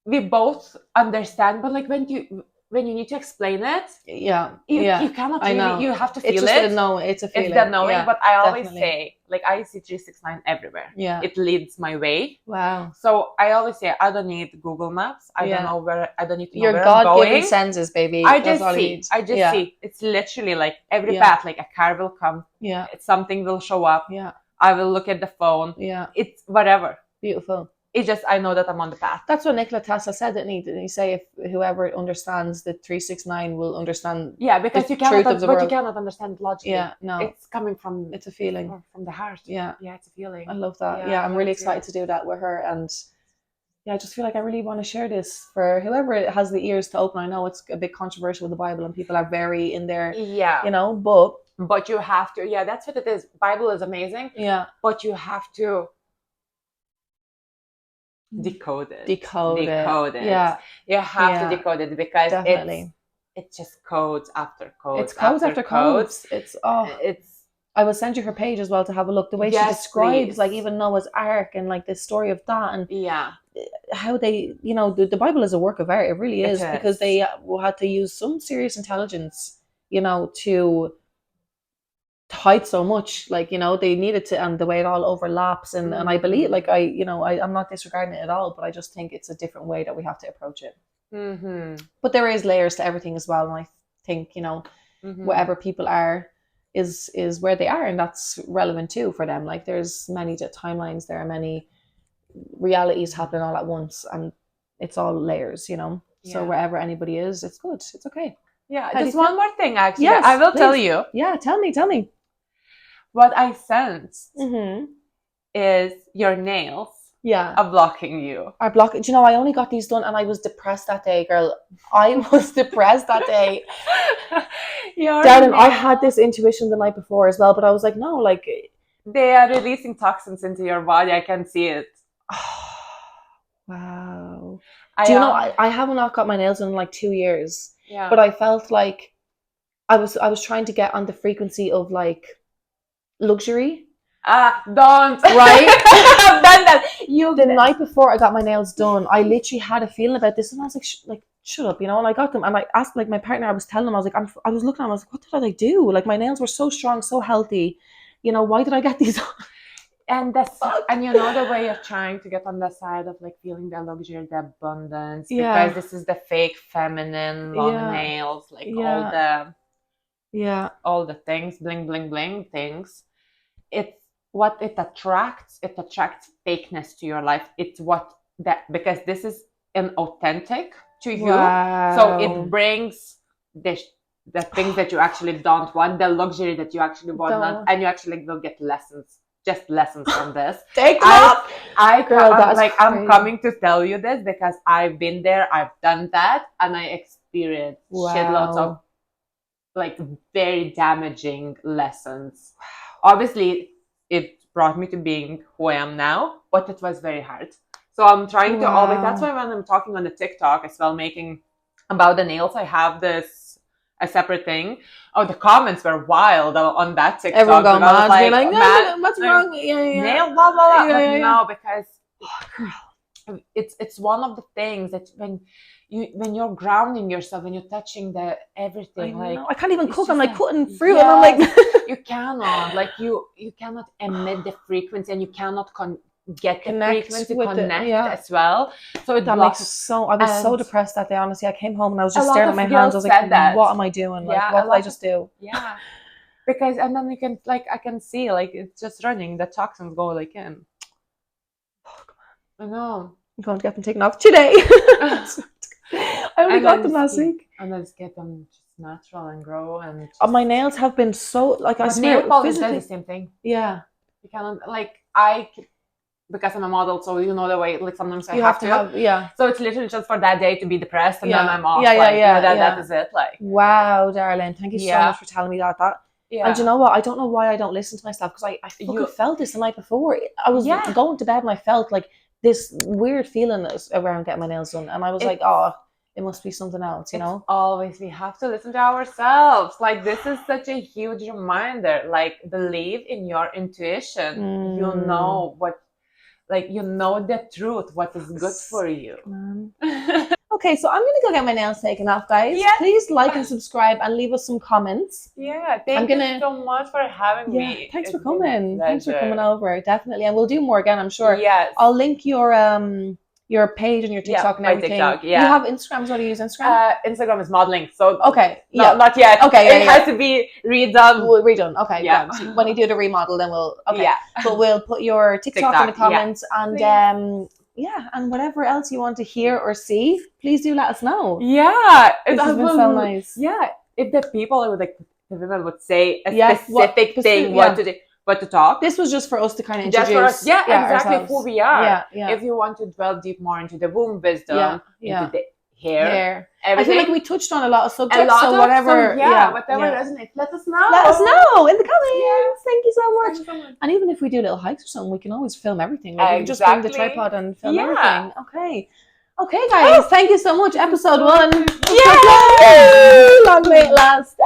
we both understand, but like when you need to explain it, you cannot really. You have to feel it. It's a feeling. It's the knowing. But I always say, like I see 369 everywhere. Yeah, it leads my way. Wow. So I always say I don't need Google Maps. I don't know where. I don't need to know your where I'm going. God-given senses, baby. I just see. It's literally like every path. Like a car will come. Yeah. Something will show up. Yeah. I will look at the phone. Yeah. It's whatever. Beautiful. It's just, I know that I'm on the path. That's what Nikola Tesla said, didn't he? Didn't he say if whoever understands the 369 will understand because the you cannot, truth of the but world. you cannot understand logically. Yeah, no. It's coming from, it's a feeling. From the heart. Yeah. Yeah, it's a feeling. I love that. Yeah, I'm really excited to do that with her. And yeah, I just feel like I really want to share this for whoever has the ears to open. I know it's a bit controversial with the Bible and people are very in there, you know, but you have to, that's what it is. Bible is amazing. Yeah. But you have to decode it. Yeah. You have to decode it, because definitely. It's just codes after codes. It's codes after codes. It's I will send you her page as well to have a look. The way she describes, like, even Noah's Ark and like the story of that, and how they, you know, the Bible is a work of art. It really is, because they had to use some serious intelligence, you know, to hide so much. Like, you know, they needed to, and the way it all overlaps, and I believe, like, I'm not disregarding it at all, but I just think it's a different way that we have to approach it. But there is layers to everything as well, and I think, you know, whatever people are is where they are, and that's relevant too for them. Like, there's many timelines, there are many realities happening all at once, and it's all layers, you know. So wherever anybody is, it's good, it's okay. Just one more thing, actually. I will tell you. Tell me. What I sensed is your nails are blocking you. Do you know, I only got these done and I was depressed that day, girl. I was depressed that day. Darling, I had this intuition the night before as well, but I was like, no, like, they are releasing toxins into your body. I can see it. Wow. Do you know, I have not got my nails done in like 2 years. Yeah. But I felt like I was trying to get on the frequency of like luxury. Don't. Right? I've done that. The night before I got my nails done, I literally had a feeling about this, and I was like, shut up, you know. And I got them, and I asked, like, my partner, I was telling him, I was like, I was looking at him, I was like, what did I do? Like, my nails were so strong, so healthy, you know, why did I get these on? And and you know, the way you're trying to get on the side of like feeling the luxury, the abundance, because this is the fake feminine long nails, like all the things, bling bling bling things. It's what it attracts. It attracts fakeness to your life. It's because this is inauthentic to you. Wow. So it brings the things that you actually don't want, the luxury that you actually want, and you actually will get lessons from this. Take up. I'm coming to tell you this because I've been there, I've done that, and I experienced shitloads of like very damaging lessons. Wow. Obviously, it brought me to being who I am now, but it was very hard. So I'm trying to always. That's why when I'm talking on the TikTok as well, making about the nails, I have a separate thing. Oh, the comments were wild on that TikTok. Everyone going mad, like, no, what's wrong? Nail, blah blah blah. No, because it's one of the things that when you're grounding yourself, when you're touching the everything, I can't even cook. I'm like cutting fruit, and I'm like, you cannot, like, you cannot emit the frequency, and you cannot get the frequency to connect as well. So that makes I was so depressed that day. Honestly, I came home and I was just staring at my hands. I was like, what am I doing? Like, what did I just do? Yeah, because and then you can, like, I can see, like, it's just running. The toxins go like in. Oh, come on. I know. I'm going to get them taken off today. I only got them last week. And then just get them just natural and grow. And my nails have been so, like, I swear, nail polish does the same thing. Yeah. You cannot, like, because I'm a model, so you know the way, like, sometimes I have to. So it's literally just for that day to be depressed, and then I'm off. That is it. Like, wow, darling, thank you so much for telling me that. And you know what? I don't know why I don't listen to myself, because I fucking felt this the night before. I was going to bed and I felt like this weird feeling around getting my nails done, and I was like, oh, it must be something else, you know? Always, we have to listen to ourselves. Like, this is such a huge reminder. Like, believe in your intuition. You know you know the truth, what is good for you. Okay, so I'm going to go get my nails taken off, guys. Yes. Please like and subscribe and leave us some comments. Yeah, thank you so much for having me. Thanks for coming. Thanks for coming over, definitely. And we'll do more again, I'm sure. Yes. I'll link your page and your TikTok and everything. TikTok, you have Instagram? What do you use Instagram? Instagram is modeling. So not yet. Okay, it has to be redone. Redone. Okay. Yeah. When you do the remodel, then we'll. Okay. Yeah. But we'll put your TikTok in the comments, and yeah, and whatever else you want to hear or see, please do let us know. Yeah, This has been so nice. Yeah, if the people would like, the women would say a specific thing, what to talk. This was just for us to kind of introduce. Just for us, exactly ourselves. who we are. Yeah. If you want to dwell deep more into the womb wisdom, into the hair. Everything. I feel like we touched on a lot of subjects. Whatever resonates, let us know. Let us know in the comments. Yeah. Thank you so much. And even if we do little hikes or something, we can always film everything. Like, we can just bring the tripod and film everything. Okay, guys. Thank you so much. Episode 1. Yay! Long may it last.